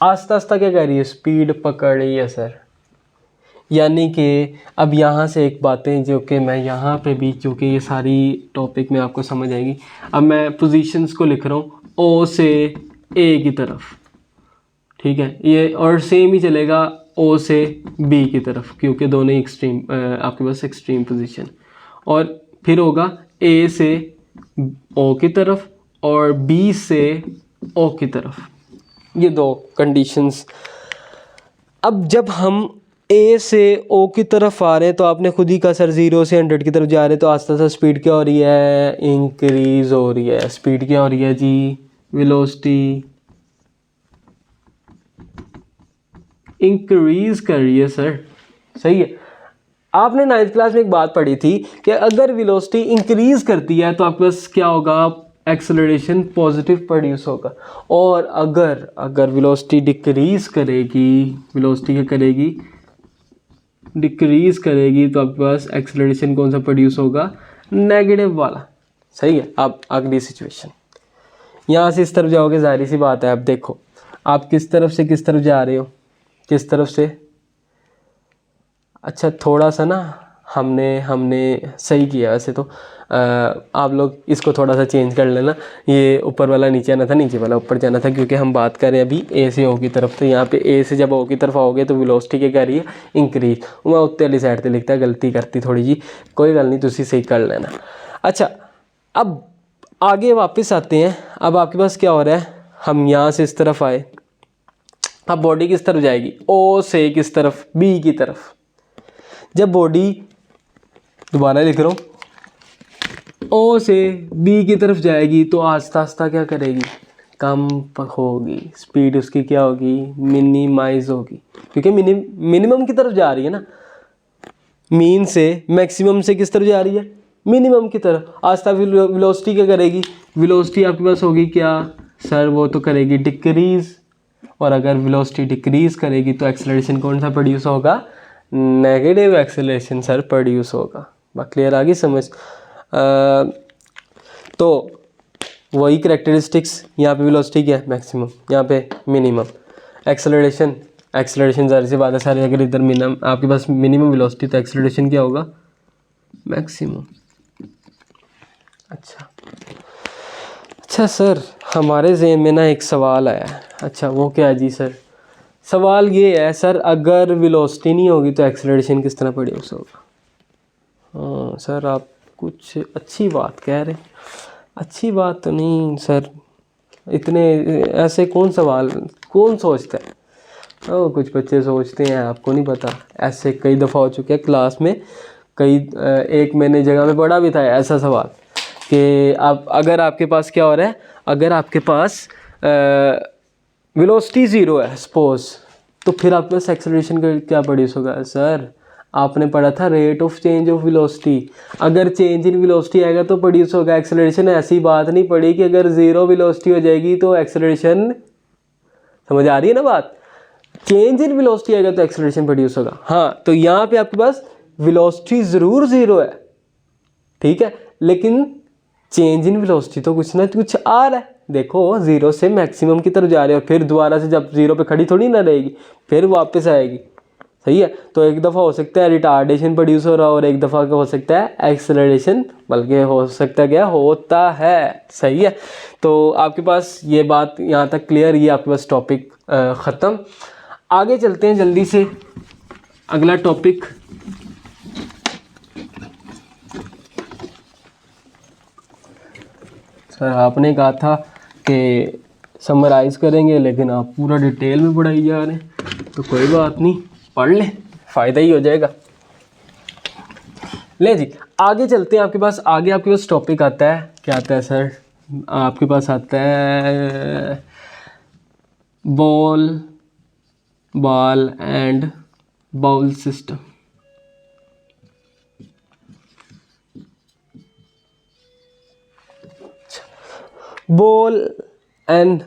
आस्ता आस्ता क्या कर रही है, स्पीड पकड़ रही है सर। यानी कि अब यहाँ से एक बातें जो कि मैं यहाँ पे भी, चूँकि ये सारी टॉपिक में आपको समझ आएगी। अब मैं पोजीशंस को लिख रहा हूँ ओ से ए की तरफ, ठीक है, ये और सेम ही चलेगा ओ से बी की तरफ, क्योंकि दोनों ही एक्सट्रीम आपके पास एक्सट्रीम पोजीशन। और फिर होगा ए से ओ की तरफ और बी से ओ की तरफ, ये 2 कंडीशंस। अब जब हम ए से ओ की तरफ आ रहे हैं तो आपने खुद ही कहा सर 0 से 100 की तरफ जा रहे हैं, तो आस्ता आस्ता स्पीड क्या हो रही है, इंक्रीज हो रही है। स्पीड क्या हो रही है जी, वेलोसिटी इंक्रीज कर रही है सर, सही है। आपने 9th क्लास में एक बात पढ़ी थी कि अगर वेलोसिटी इंक्रीज करती है तो आपके पास क्या होगा, एक्सेलरेशन पॉजिटिव प्रोड्यूस होगा। और अगर वेलोसिटी डिक्रीज करेगी, वेलोसिटी क्या करेगी, डिक्रीज करेगी, तो आपके पास एक्सेलरेशन कौन सा प्रोड्यूस होगा, नेगेटिव वाला, सही है। अब अगली सिचुएशन, यहाँ से इस तरफ जाओगे, जाहिर सी बात है। अब देखो आप किस तरफ से किस तरफ जा रहे हो, किस तरफ से, अच्छा थोड़ा सा ना हमने सही किया वैसे तो। आप लोग इसको थोड़ा सा चेंज कर लेना, ये ऊपर वाला नीचे आना था, नीचे वाला ऊपर जाना था, क्योंकि हम बात कर रहे हैं अभी ए से ओ की तरफ। तो यहाँ पे ए से जब ओ की तरफ आओगे तो वेलोसिटी क्या कर रही है, इंक्रीज। मैं उत्ते वाली साइड से लिखता, गलती करती थोड़ी जी, कोई गल नहीं, तुसी सही कर लेना। अच्छा अब आगे वापस आते हैं। अब आपके पास क्या हो रहा है, हम यहाँ से इस तरफ आए, अब बॉडी किस तरफ जाएगी, ओ से किस तरफ, बी की तरफ। जब बॉडी, दोबारा लिख रहा हूँ, ओ से बी की तरफ जाएगी तो आस्ता आस्ता क्या करेगी, कम होगी, स्पीड उसकी क्या होगी, मिनिमाइज होगी, क्योंकि मिनिमम की तरफ जा रही है ना। मीन से मैक्सिमम से किस तरफ जा रही है, मिनिमम की तरफ। आस्ता वेलोसिटी क्या करेगी, वेलोसिटी आपके पास होगी क्या सर, वो तो करेगी डिक्रीज। और अगर वेलोसिटी डिक्रीज करेगी तो एक्सेलरेशन कौन सा प्रोड्यूस होगा, नेगेटिव एक्सेलरेशन सर प्रोड्यूस होगा। बात क्लियर आ गई समझ। तो वही करेक्टरिस्टिक्स, यहाँ पे वेलोसिटी क्या है, मैक्सिमम, यहाँ पे मिनिमम। एक्सेलरेशन ज़ाहिर सी बात है सर, अगर इधर मिनिमम आपके पास मिनिमम वेलोसिटी तो एक्सेलरेशन क्या होगा, मैक्सिमम। अच्छा सर, हमारे ज़हन में ना एक सवाल आया है। अच्छा वो क्या है जी सर, सवाल ये है सर, अगर वेलोसिटी नहीं होगी तो एक्सेलरेशन किस तरह प्रोड्यूस होगा। हाँ सर, आप कुछ अच्छी बात कह रहे हैं। अच्छी बात तो नहीं सर, इतने ऐसे कौन सवाल कौन सोचता है। ओ कुछ बच्चे सोचते हैं, आपको नहीं पता। ऐसे कई दफ़ा हो चुके हैं क्लास में, एक मैंने जगह में पढ़ा भी था ऐसा सवाल कि आप, अगर आपके पास क्या हो रहा है, अगर आपके पास वेलोसिटी ज़ीरो है सपोज, तो फिर आपके पास एक्सेलरेशन का क्या प्रोड्यूस होगा। सर आपने पढ़ा था rate of change of velocity, अगर चेंज इन वेलोसिटी आएगा तो प्रोड्यूस होगा एक्सेलरेशन। ऐसी बात नहीं पड़ी कि अगर ज़ीरो वेलोसिटी हो जाएगी तो एक्सेलरेशन, समझ आ रही है ना बात। चेंज इन वेलोसिटी आएगा तो एक्सेलरेशन प्रोड्यूस होगा। हाँ तो यहाँ पे आपके पास वेलोसिटी ज़रूर ज़ीरो है, ठीक है, लेकिन चेंज इन वेलोसिटी तो कुछ ना कुछ आ रहा है। देखो ज़ीरो से मैक्सिमम की तरफ जा रहे हो, फिर दोबारा से जब ज़ीरो पे खड़ी थोड़ी ना रहेगी, फिर वापस आएगी, सही है। तो एक दफ़ा हो सकता है रिटार्डेशन प्रोड्यूस हो रहा और एक दफ़ा क्या हो सकता है, एक्सेलरेशन, बल्कि हो सकता है क्या होता है, सही है। तो आपके पास ये बात यहाँ तक क्लियर, ये आपके पास टॉपिक ख़त्म। आगे चलते हैं जल्दी से, अगला टॉपिक सर आपने कहा था कि समराइज़ करेंगे, लेकिन आप पूरा डिटेल में पढ़ाई जा रहे हैं, तो कोई बात नहीं, पढ़ लें, फ़ायदा ही हो जाएगा। ले जी आगे चलते हैं। आपके पास आगे आपके पास टॉपिक आता है, क्या आता है सर, आपके पास आता है ball and bowl system. Ball and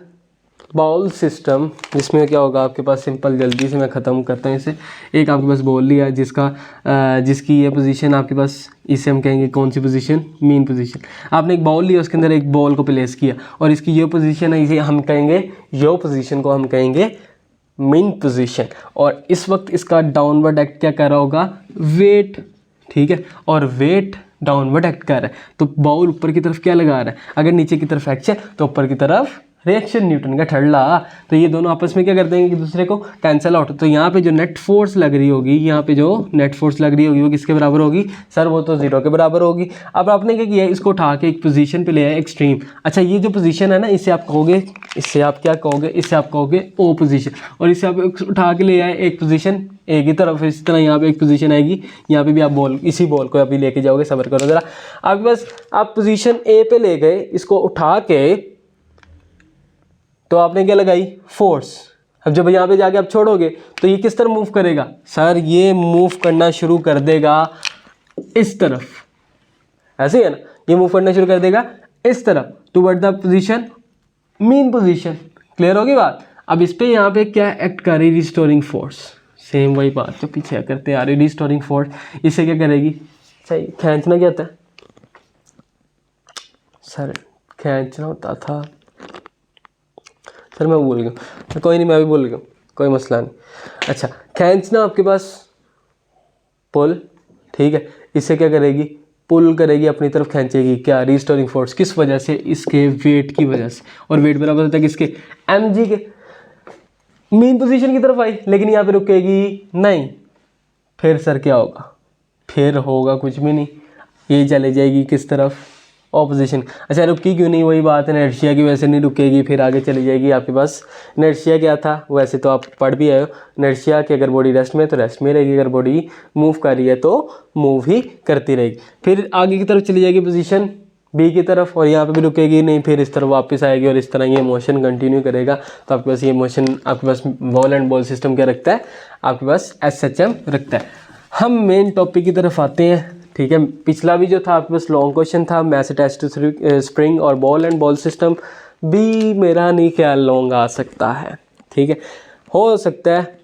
bowl system, जिसमें क्या होगा आपके पास, सिंपल, जल्दी से मैं ख़त्म करता हूँ इसे। एक आपके पास बॉल लिया है जिसकी ये पोजीशन आपके पास, इसे हम कहेंगे कौन सी पोजीशन, मीन पोजीशन। आपने एक बॉल लिया, उसके अंदर एक बॉल को प्लेस किया और इसकी ये पोजीशन है, इसे हम कहेंगे, यो पोजीशन को हम कहेंगे मीन पोजीशन। और इस वक्त इसका डाउनवर्ड एक्ट क्या कर रहा होगा, वेट, ठीक है, और वेट डाउनवर्ड एक्ट कर रहा है। तो बॉल ऊपर की तरफ क्या लगा रहा है, अगर नीचे की तरफ एक्शन तो ऊपर की तरफ रिएक्शन, न्यूटन का ठड़ला। तो ये दोनों आपस में क्या कर देंगे, एक दूसरे को कैंसिल आउट। तो यहाँ पे जो नेट फोर्स लग रही होगी, यहाँ पे जो नेट फोर्स लग रही होगी वो किसके बराबर होगी सर, वो तो ज़ीरो के बराबर होगी। अब आपने क्या किया, इसको उठा के एक पोजीशन पे ले आए, एक्सट्रीम। अच्छा ये जो पोजीशन है ना, इसे आप कहोगे, इससे आप क्या कहोगे, इससे आप कहोगे ओ पोजीशन, और इसे आप उठा के ले आए एक पोजीशन ए की तरफ। इस तरह यहाँ पे एक पोजीशन आएगी, यहाँ पे भी आप बॉल, इसी बॉल को अभी लेके जाओगे, सब्र करो ज़रा। आपके पास आप पोजीशन ए पे ले गए, इसको उठा के, तो आपने क्या लगाई, फोर्स। अब जब यहाँ पे जाके आप छोड़ोगे तो ये किस तरह मूव करेगा सर, ये मूव करना शुरू कर देगा इस तरफ, ऐसे है ना, ये मूव करना शुरू कर देगा इस तरफ, toward the position mean position. Clear होगी बात। अब इस पे यहाँ पे क्या एक्ट कर रही, रिस्टोरिंग फोर्स, सेम वही बात जो पीछे करते आ रही, रिस्टोरिंग फोर्स। इससे क्या करेगी, सही, खींचना क्या होता है सर, खींचना होता था सर, मैं भूल गया, कोई नहीं, मैं भी भूल गया, कोई मसला नहीं। अच्छा खींचना आपके पास पुल, ठीक है, इससे क्या करेगी, पुल करेगी, अपनी तरफ खींचेगी, क्या, रिस्टोरिंग फोर्स, किस वजह से, इसके वेट की वजह से, और वेट बराबर होता है किसके, mg के। मेन पोजीशन की तरफ आई, लेकिन यहाँ पे रुकेगी नहीं, फिर सर क्या होगा, फिर होगा कुछ भी नहीं, ये चले जाएगी किस तरफ, ऑपोजिशन। अच्छा रुकी क्यों नहीं, वही बात है, इनर्शिया की वजह से नहीं रुकेगी, फिर आगे चली जाएगी आपके पास। इनर्शिया क्या था, वैसे तो आप पढ़ भी आए हो, इनर्शिया कि अगर बॉडी रेस्ट में है तो रेस्ट में रहेगी, अगर बॉडी मूव कर रही है तो मूव ही करती रहेगी। फिर आगे की तरफ चली जाएगी पोजीशन बी की तरफ, और यहाँ पे भी रुकेगी नहीं, फिर इस तरफ वापस आएगी, और इस तरह ये मोशन कंटिन्यू करेगा। तो आपके पास ये मोशन, आपके पास बॉल एंड बॉल सिस्टम क्या रखता है, आपके पास SHM रखता है। हम मेन टॉपिक की तरफ आते हैं, ठीक है। पिछला भी जो था आपके पास लॉन्ग क्वेश्चन था, मैस अटैच्ड टू स्प्रिंग और बॉल एंड बॉल सिस्टम, भी मेरा नहीं ख्याल लॉन्ग आ सकता है, ठीक है, हो सकता है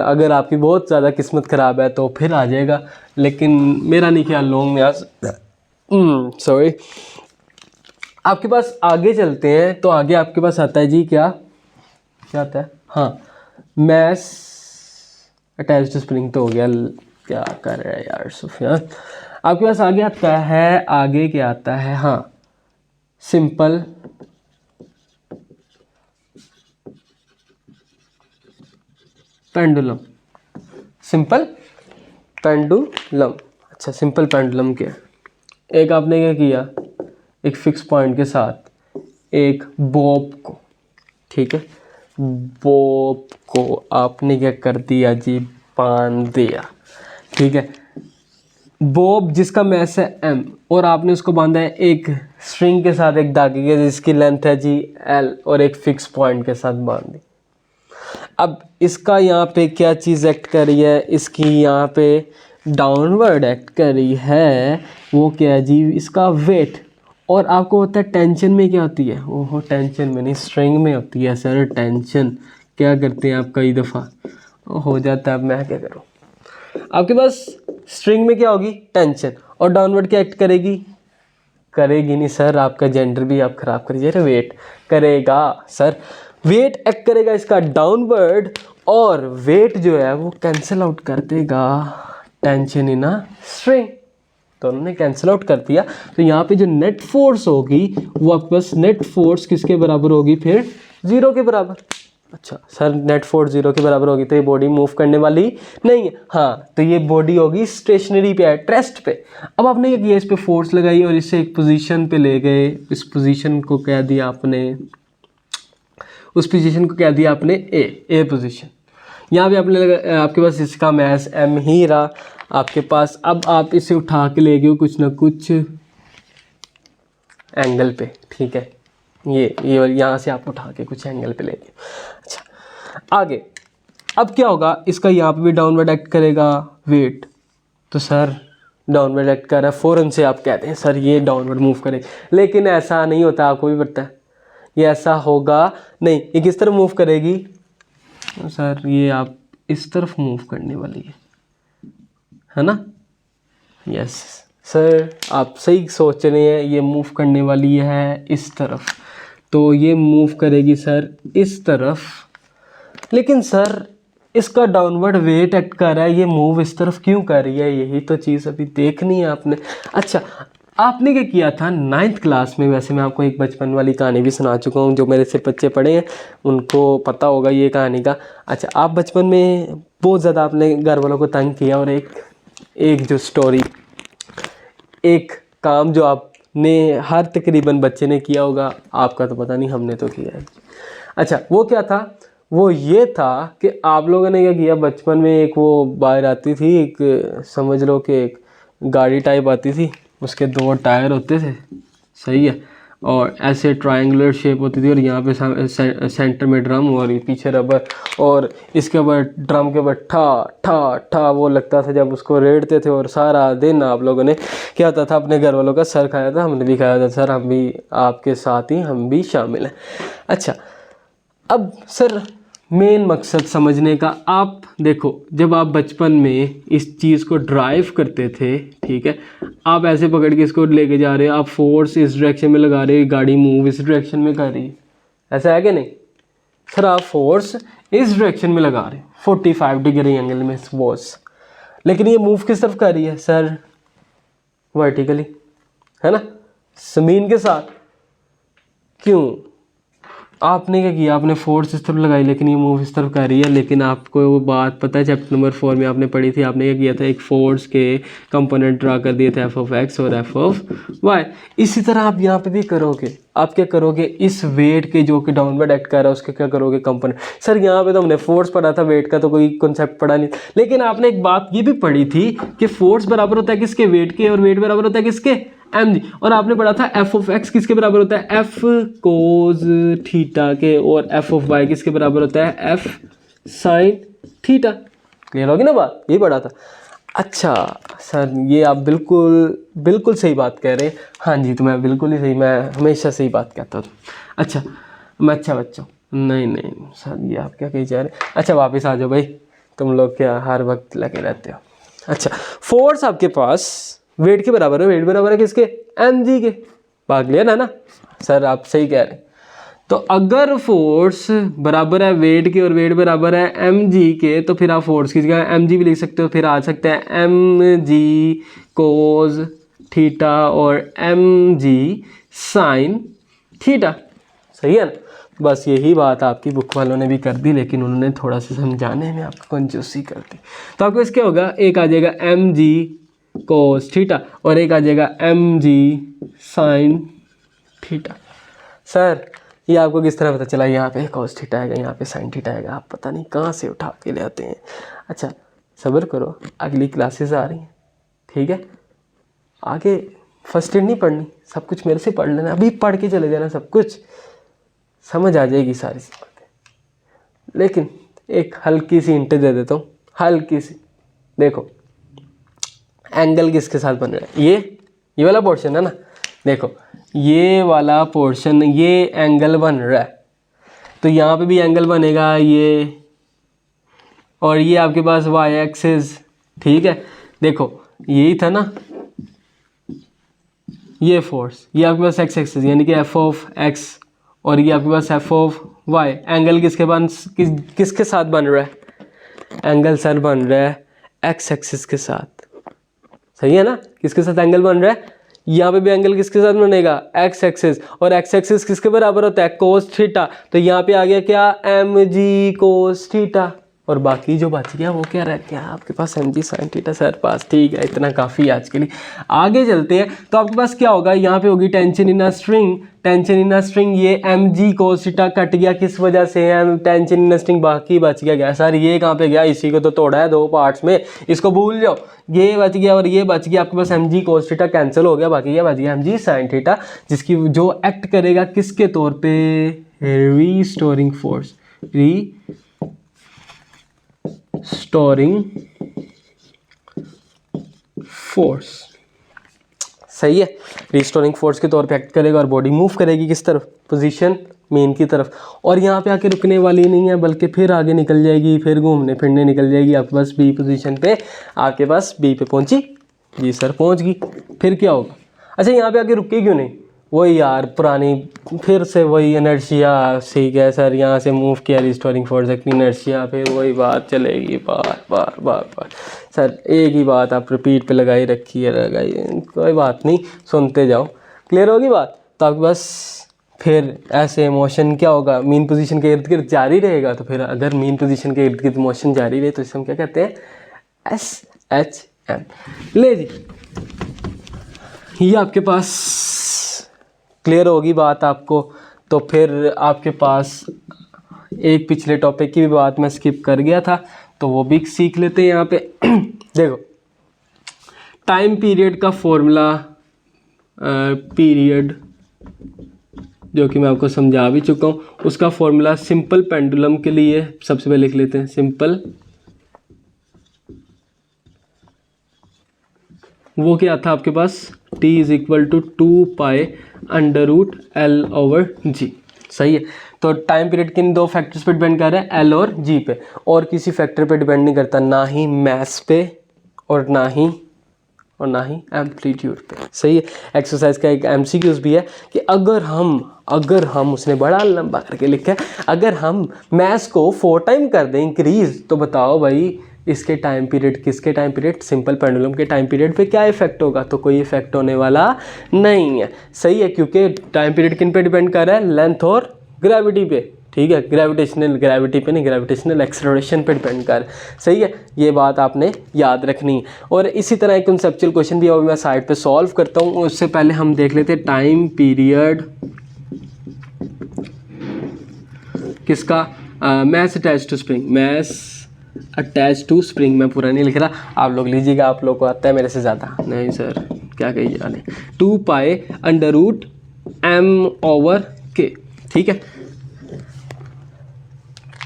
अगर आपकी बहुत ज़्यादा किस्मत ख़राब है तो फिर आ जाएगा, लेकिन मेरा नहीं ख्याल लॉन्ग में आ सकता है। सॉरी, आपके पास आगे चलते हैं, तो आगे आपके पास आता है जी, क्या आता है, हाँ, मैस अटैच्ड टू स्प्रिंग तो हो गया, क्या कर रहा है यार सुफियान। आपके पास आगे आता है, आगे क्या आता है, हाँ, सिंपल पेंडुलम, सिंपल पेंडुलम। अच्छा, सिंपल पेंडुलम क्या है, एक आपने क्या किया, एक फिक्स पॉइंट के साथ एक बॉब को, ठीक है, बॉब को आपने क्या कर दिया जी, बांध दिया, ठीक है। बॉब जिसका मैस है m, और आपने उसको बांधा है एक स्ट्रिंग के साथ, एक धागे के जिसकी लेंथ है जी l, और एक फिक्स पॉइंट के साथ बांध दी। अब इसका यहाँ पे क्या चीज़ एक्ट कर रही है, इसकी यहाँ पे डाउनवर्ड एक्ट कर रही है, वो क्या है जी, इसका वेट। और आपको पता है टेंशन में क्या होती है, ओहो टेंशन में नहीं, स्ट्रिंग में होती है सर टेंशन। क्या करते हैं आप कई दफ़ा हो जाता है, अब मैं क्या करूँ। आपके पास स्ट्रिंग में क्या होगी, टेंशन, और डाउनवर्ड क्या एक्ट करेगी, करेगी नहीं सर, आपका जेंडर भी आप खराब करिए, वेट करेगा सर, वेट एक्ट करेगा इसका डाउनवर्ड, और वेट जो है वो कैंसिल आउट कर देगा टेंशन इन अ स्ट्रिंग, तो उन्होंने कैंसिल आउट कर दिया। तो यहाँ पे जो नेट फोर्स होगी वो आपके पास नेट फोर्स किसके बराबर होगी, फिर 0 के बराबर। अच्छा सर, नेट फोर्स 0 के बराबर होगी तो ये बॉडी मूव करने वाली नहीं है, हाँ, तो ये बॉडी होगी स्टेशनरी पे, एट पे। अब आपने क्या किया, इस पे फोर्स लगाई और इसे एक पोजीशन पे ले गए, इस पोजीशन को कह दिया आपने, उस पोजीशन को कह दिया आपने ए पोजीशन। यहाँ पे आपने आपके पास इसका मैस m ही रहा आपके पास। अब आप इसे उठा के ले गए कुछ ना कुछ एंगल पे, ठीक है, ये यहाँ से आप उठा के कुछ एंगल पे ले गए। अच्छा आगे, अब क्या होगा, इसका यहाँ पे भी डाउनवर्ड एक्ट करेगा वेट, तो सर डाउनवर्ड एक्ट कर रहा है, फ़ौरन से आप कहते हैं सर ये डाउनवर्ड मूव करे, लेकिन ऐसा नहीं होता, आपको भी पता है ये ऐसा होगा नहीं। ये किस तरफ मूव करेगी सर, ये आप इस तरफ मूव करने वाली है ना, यस सर आप सही सोच रहे हैं, ये मूव करने वाली है इस तरफ, तो ये मूव करेगी सर इस तरफ, लेकिन सर इसका डाउनवर्ड वेट एक्ट कर रहा है, ये मूव इस तरफ क्यों कर रही है, यही तो चीज़ अभी देखनी है आपने। अच्छा आपने क्या किया था 9th क्लास में, वैसे मैं आपको एक बचपन वाली कहानी भी सुना चुका हूँ, जो मेरे से बच्चे पढ़े हैं उनको पता होगा ये कहानी का। अच्छा आप बचपन में बहुत ज़्यादा आपने घर वालों को तंग किया, और एक जो स्टोरी, एक काम जो आपने हर तकरीबन बच्चे ने किया होगा, आपका तो पता नहीं, हमने तो किया है। अच्छा वो क्या था, वो ये था कि आप लोगों ने क्या किया, बचपन में एक वो बाहर आती थी, एक समझ लो कि एक गाड़ी टाइप आती थी, उसके 2 टायर होते थे, सही है, और ऐसे ट्रायंगुलर शेप होती थी, और यहाँ पे सेंटर में ड्रम और पीछे रबर, और इसके ऊपर ड्रम के ऊपर ठा ठा ठा वो लगता था जब उसको रेड़ते थे, और सारा दिन आप लोगों ने क्या होता था, अपने घर वालों का सर खाया था, हमने भी खाया था सर, हम भी आपके साथ ही हम भी शामिल हैं। अच्छा अब सर मेन मकसद समझने का, आप देखो जब आप बचपन में इस चीज़ को ड्राइव करते थे, ठीक है, आप ऐसे पकड़ के इसको लेके जा रहे हो, आप फोर्स इस डायरेक्शन में लगा रहे हो, गाड़ी मूव इस डायरेक्शन में कर रही है, ऐसा है कि नहीं सर, आप फोर्स इस डायरेक्शन में लगा रहे हो 45 डिग्री एंगल में फोर्स, लेकिन ये मूव किस तरफ कर रही है सर? वर्टिकली, है ना, ज़मीन के साथ। क्यों? आपने क्या किया, आपने फोर्स इस तरफ लगाई लेकिन ये मूव इस तरफ कर रही है। लेकिन आपको वो बात पता है, चैप्टर नंबर 4 में आपने पढ़ी थी, आपने क्या किया था, एक फोर्स के कंपोनेंट ड्रा कर दिए थे एफ ऑफ एक्स और एफ ऑफ वाई। इसी तरह आप यहाँ पे भी करोगे। आप क्या करोगे, इस वेट के जो कि डाउनवर्ड एक्ट कर रहा है उसके क्या करोगे, कंपोनेंट। सर यहाँ पे तो हमने फोर्स पढ़ा था, वेट का तो कोई कॉन्सेप्ट पढ़ा नहीं। लेकिन आपने एक बात ये भी पढ़ी थी कि फोर्स बराबर होता है किसके, वेट के, और वेट बराबर होता है किसके, mg। और आपने पढ़ा था एफ ऑफ एक्स किसके बराबर होता है, एफ कोज थीटा के, और एफ ऑफ वाई किसके बराबर होता है, एफ साइन थीटा। क्लियर होगी ना बात, ये पढ़ा था। अच्छा सर ये आप बिल्कुल सही बात कह रहे हैं। हाँ जी, तो मैं बिल्कुल ही सही, मैं हमेशा सही बात कहता हूँ। अच्छा मैं अच्छा बच्चों, नहीं सर ये आप क्या कही जा रहे हैं। अच्छा वापस आ जाओ भाई, तुम लोग क्या हर वक्त लगे रहते हो। अच्छा फोर्स आपके पास वेट के बराबर है, वेट बराबर है किसके, एम जी के। भाग लिया ना सर, आप सही कह रहे हैं। तो अगर फोर्स बराबर है वेट के और वेट बराबर है एम जी के, तो फिर आप फोर्स की जगह एम जी भी लिख सकते हो। फिर आ सकते हैं एम जी कोज थीटा और एम जी साइन थीटा। सही है ना? बस यही बात आपकी बुक वालों ने भी कर दी, लेकिन उन्होंने थोड़ा सा समझाने में आपको कंजूसी कर दी। तो आपको इसके होगा, एक आ जाएगा एम जी कोस थीटा और एक आ जाएगा एम जी साइन थीटा। सर ये आपको किस तरह पता चला, यहाँ पे कोस थीटा आएगा, यहाँ पे साइन थीटा आएगा, आप पता नहीं कहाँ से उठा के ले आते हैं। अच्छा सब्र करो, अगली क्लासेस आ रही हैं, ठीक है। आगे फर्स्ट एड नहीं पढ़नी, सब कुछ मेरे से पढ़ लेना, अभी पढ़ के चले जाना, सब कुछ समझ आ जाएगी सारी सी बातें। लेकिन एक हल्की सी हिंट दे देता हूँ, हल्की सी। देखो एंगल किसके साथ बन रहा है, ये वाला पोर्शन है ना, देखो ये वाला पोर्शन, ये एंगल बन रहा है, तो यहाँ पे भी एंगल बनेगा ये, और ये आपके पास वाई एक्सिस, ठीक है। देखो यही था ना ये फोर्स, ये आपके पास एक्स एक्सिस यानी कि एफ ऑफ एक्स, और ये आपके पास एफ ऑफ वाई। एंगल किसके साथ बन रहा है, एंगल सर बन रहा है एक्स एक्सिस के साथ। सही है ना, किसके साथ एंगल बन रहा है, यहाँ पे भी एंगल किसके साथ बनेगा, एक्स एक्सिस, और एक्स एक्सिस किसके बराबर होता है, कोस थीटा। तो यहाँ पे आ गया क्या, एम जी कोस थीटा, और बाकी जो बच गया वो क्या रह गया आपके पास, एम जी साइन थीटा। सर पास, ठीक है, इतना काफ़ी आज के लिए। आगे चलते हैं, तो आपके पास क्या होगा, यहाँ पे होगी tension in a string, tension in a string, ये m g cos theta cut गया, किस वजह से है, टेंशन इन अ स्ट्रिंग, बाकी बच गया। सर ये कहाँ पे गया, इसी को तो तोड़ा है दो पार्ट्स में, इसको भूल जाओ। ये बच गया और ये बच गया, आपके पास m g cos theta cancel हो गया, बाकी ये बच गया एम जी साइन थीटा, जिसकी जो एक्ट करेगा किसके तौर पे, रीस्टोरिंग फोर्स, रीस्टोरिंग फोर्स। सही है, रीस्टोरिंग फोर्स के तौर पे एक्ट करेगा और बॉडी मूव करेगी किस तरफ, पोजीशन मेन की तरफ। और यहाँ पे आके रुकने वाली नहीं है, बल्कि फिर आगे निकल जाएगी, फिर घूमने फिरने निकल जाएगी, आपके पास बी पोजीशन पे, आपके पास बी पे पहुंची, जी सर पहुंच गई। फिर क्या होगा, अच्छा यहाँ पे आके रुकी क्यों नहीं, वही यार पुरानी, फिर से वही इनर्शिया, ठीक है सर, यहाँ से मूव किया रिस्टोरिंग फोर्स, इनर्शिया, फिर वही बात चलेगी बार बार। सर एक ही बात आप रिपीट पे लगाई रखी है, कोई बात नहीं, सुनते जाओ, क्लियर होगी बात। तो आपके पास फिर ऐसे मोशन क्या होगा, मीन पोजीशन के इर्द गिर्द जारी रहेगा। तो फिर अगर मीन पोजीशन के इर्द गिर्द मोशन जारी रहे तो इसे हम क्या कहते हैं, एस एच एम। ले जी, ये आपके पास क्लियर होगी बात आपको। तो फिर आपके पास एक पिछले टॉपिक की भी बात मैं स्किप कर गया था, तो वो भी सीख लेते हैं यहाँ पे। देखो टाइम पीरियड का फॉर्मूला, पीरियड जो कि मैं आपको समझा भी चुका हूँ, उसका फॉर्मूला सिंपल पेंडुलम के लिए सबसे पहले लिख लेते हैं। सिंपल वो क्या था आपके पास, t is equal to 2 pi under root l over g. सही है, तो टाइम पीरियड किन दो फैक्टर्स पे डिपेंड कर रहा है, एल और जी पे, और किसी फैक्टर पे डिपेंड नहीं करता, ना ही मैस पे और ना ही एम्पलीट्यूड पे। सही है। एक्सरसाइज का एक एमसीक्यूज भी है कि अगर हम उसने बड़ा लंबा करके लिखा है, अगर हम मैस को 4 टाइम कर दें इंक्रीज, तो बताओ भाई इसके टाइम पीरियड, किसके टाइम पीरियड, सिंपल पेंडुलम के टाइम पीरियड पे क्या इफेक्ट होगा, तो कोई इफेक्ट होने वाला नहीं है। सही है, क्योंकि टाइम पीरियड किन पे डिपेंड कर रहा है, लेंथ और ग्रेविटी पे। ठीक है, ग्रेविटी पे नहीं, ग्रेविटेशनल एक्सेलरेशन पे डिपेंड कर। सही है, ये बात आपने याद रखनी है। और इसी तरह एक कंसेप्चुअल क्वेश्चन भी है, मैं साइड पे सॉल्व करता हूँ। उससे पहले हम देख लेते हैं टाइम पीरियड किसका, mass attach to spring, mass attach to spring. मैं पूरा नहीं लिख रहा, आप लोग लीजिएगा, आप लोग को आता है मेरे से ज़्यादा। नहीं सर, क्या कही जाने, 2 pi under root m over k। ठीक है,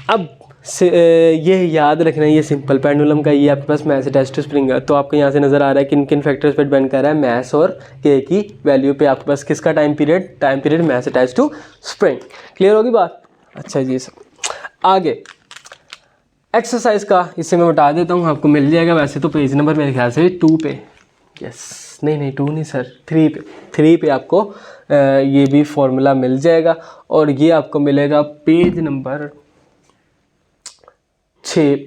अब ये याद रखना है, ये सिंपल पेंडुलम का, ये आपके पास मैस अटैच टू स्प्रिंग है। तो आपको यहाँ से नज़र आ रहा है किन किन फैक्टर्स पे डिपेंड कर रहा है, मैस और k की वैल्यू पे आपके पास किसका time period mass attach to spring. Clear होगी बात। अच्छा जी सर, आगे एक्सरसाइज का, इससे मैं बता देता हूँ, आपको मिल जाएगा वैसे तो पेज नंबर मेरे ख्याल से 2 पे, यस नहीं 2 नहीं सर, 3 पे आपको ये भी फॉर्मूला मिल जाएगा। और ये आपको मिलेगा पेज नंबर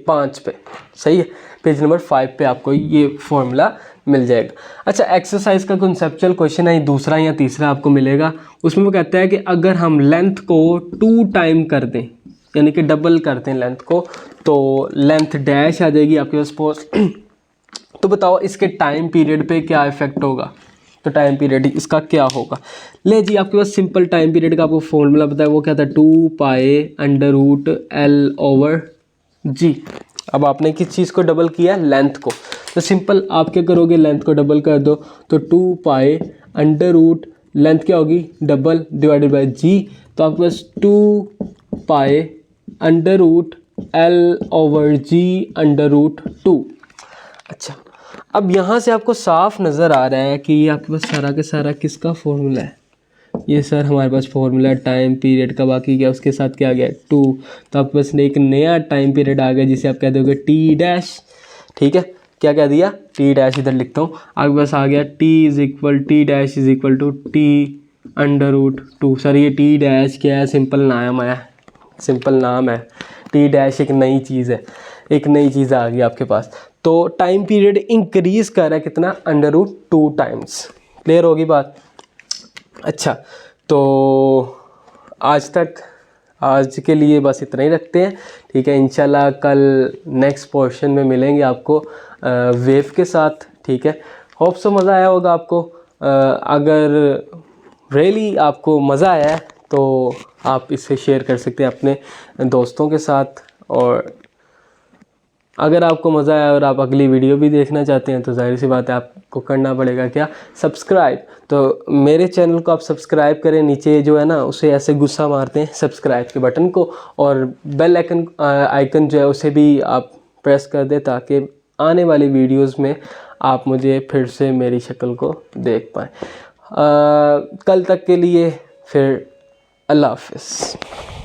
5 पे। सही है, पेज नंबर 5 पे आपको ये फॉर्मूला मिल जाएगा। अच्छा, एक्सरसाइज का कंसेप्चुअल क्वेश्चन है, दूसरा या तीसरा आपको मिलेगा। उसमें वो कहता है कि अगर हम लेंथ को 2 टाइम कर दें, यानी कि डबल करते हैं लेंथ को, तो लेंथ डैश आ जाएगी आपके पास सपोज। तो बताओ इसके टाइम पीरियड पे क्या इफेक्ट होगा, तो टाइम पीरियड इसका क्या होगा। ले जी, आपके पास सिंपल टाइम पीरियड का आपको फॉर्मूला पता है, वो क्या था, 2 pi under root l over g. अब आपने किस चीज़ को डबल किया, लेंथ को, तो सिंपल आप क्या करोगे, लेंथ को डबल कर दो, तो 2 पाई अंडर रूट लेंथ क्या होगी, डबल डिवाइडेड बाय जी। तो आपके पास 2 pi under root l over g under root 2। अच्छा, अब यहाँ से आपको साफ नज़र आ रहा है कि ये आपके पास सारा के सारा किसका फॉर्मूला है, ये सर हमारे पास फॉर्मूला टाइम पीरियड का, बाकी क्या उसके साथ क्या आ गया 2। तो आपके पास एक नया टाइम पीरियड आ गया जिसे आप कह दोगे टी डैश। ठीक है, क्या कह दिया, टी डैश, इधर लिखता हूँ, आपके पास आ गया T dash is equal to T under root 2। Sir ये टी डैश क्या है, सिंपल नाम है, सिंपल नाम है, टी डैश एक नई चीज़ है, एक नई चीज़ आ गई आपके पास। तो टाइम पीरियड इंक्रीज कर रहा है कितना, अंडर रूट 2 टाइम्स। क्लियर होगी बात। अच्छा, तो आज के लिए बस इतना ही रखते हैं। ठीक है, इंशाल्लाह कल नेक्स्ट पोर्शन में मिलेंगे आपको वेव के साथ। ठीक है, होप सो मज़ा आया होगा आपको। अगर रियली आपको मज़ा आया है तो आप इसे शेयर कर सकते हैं अपने दोस्तों के साथ। और अगर आपको मज़ा आया और आप अगली वीडियो भी देखना चाहते हैं तो जाहिर सी बात है आपको करना पड़ेगा क्या, सब्सक्राइब। तो मेरे चैनल को आप सब्सक्राइब करें, नीचे जो है ना उसे ऐसे गुस्सा मारते हैं सब्सक्राइब के बटन को, और बेल आइकन जो है उसे भी आप प्रेस कर दें ताकि आने वाली वीडियोस में आप मुझे फिर से मेरी शक्ल को देख पाएँ। कल तक के लिए फिर अल्लाह हाफ़िज़।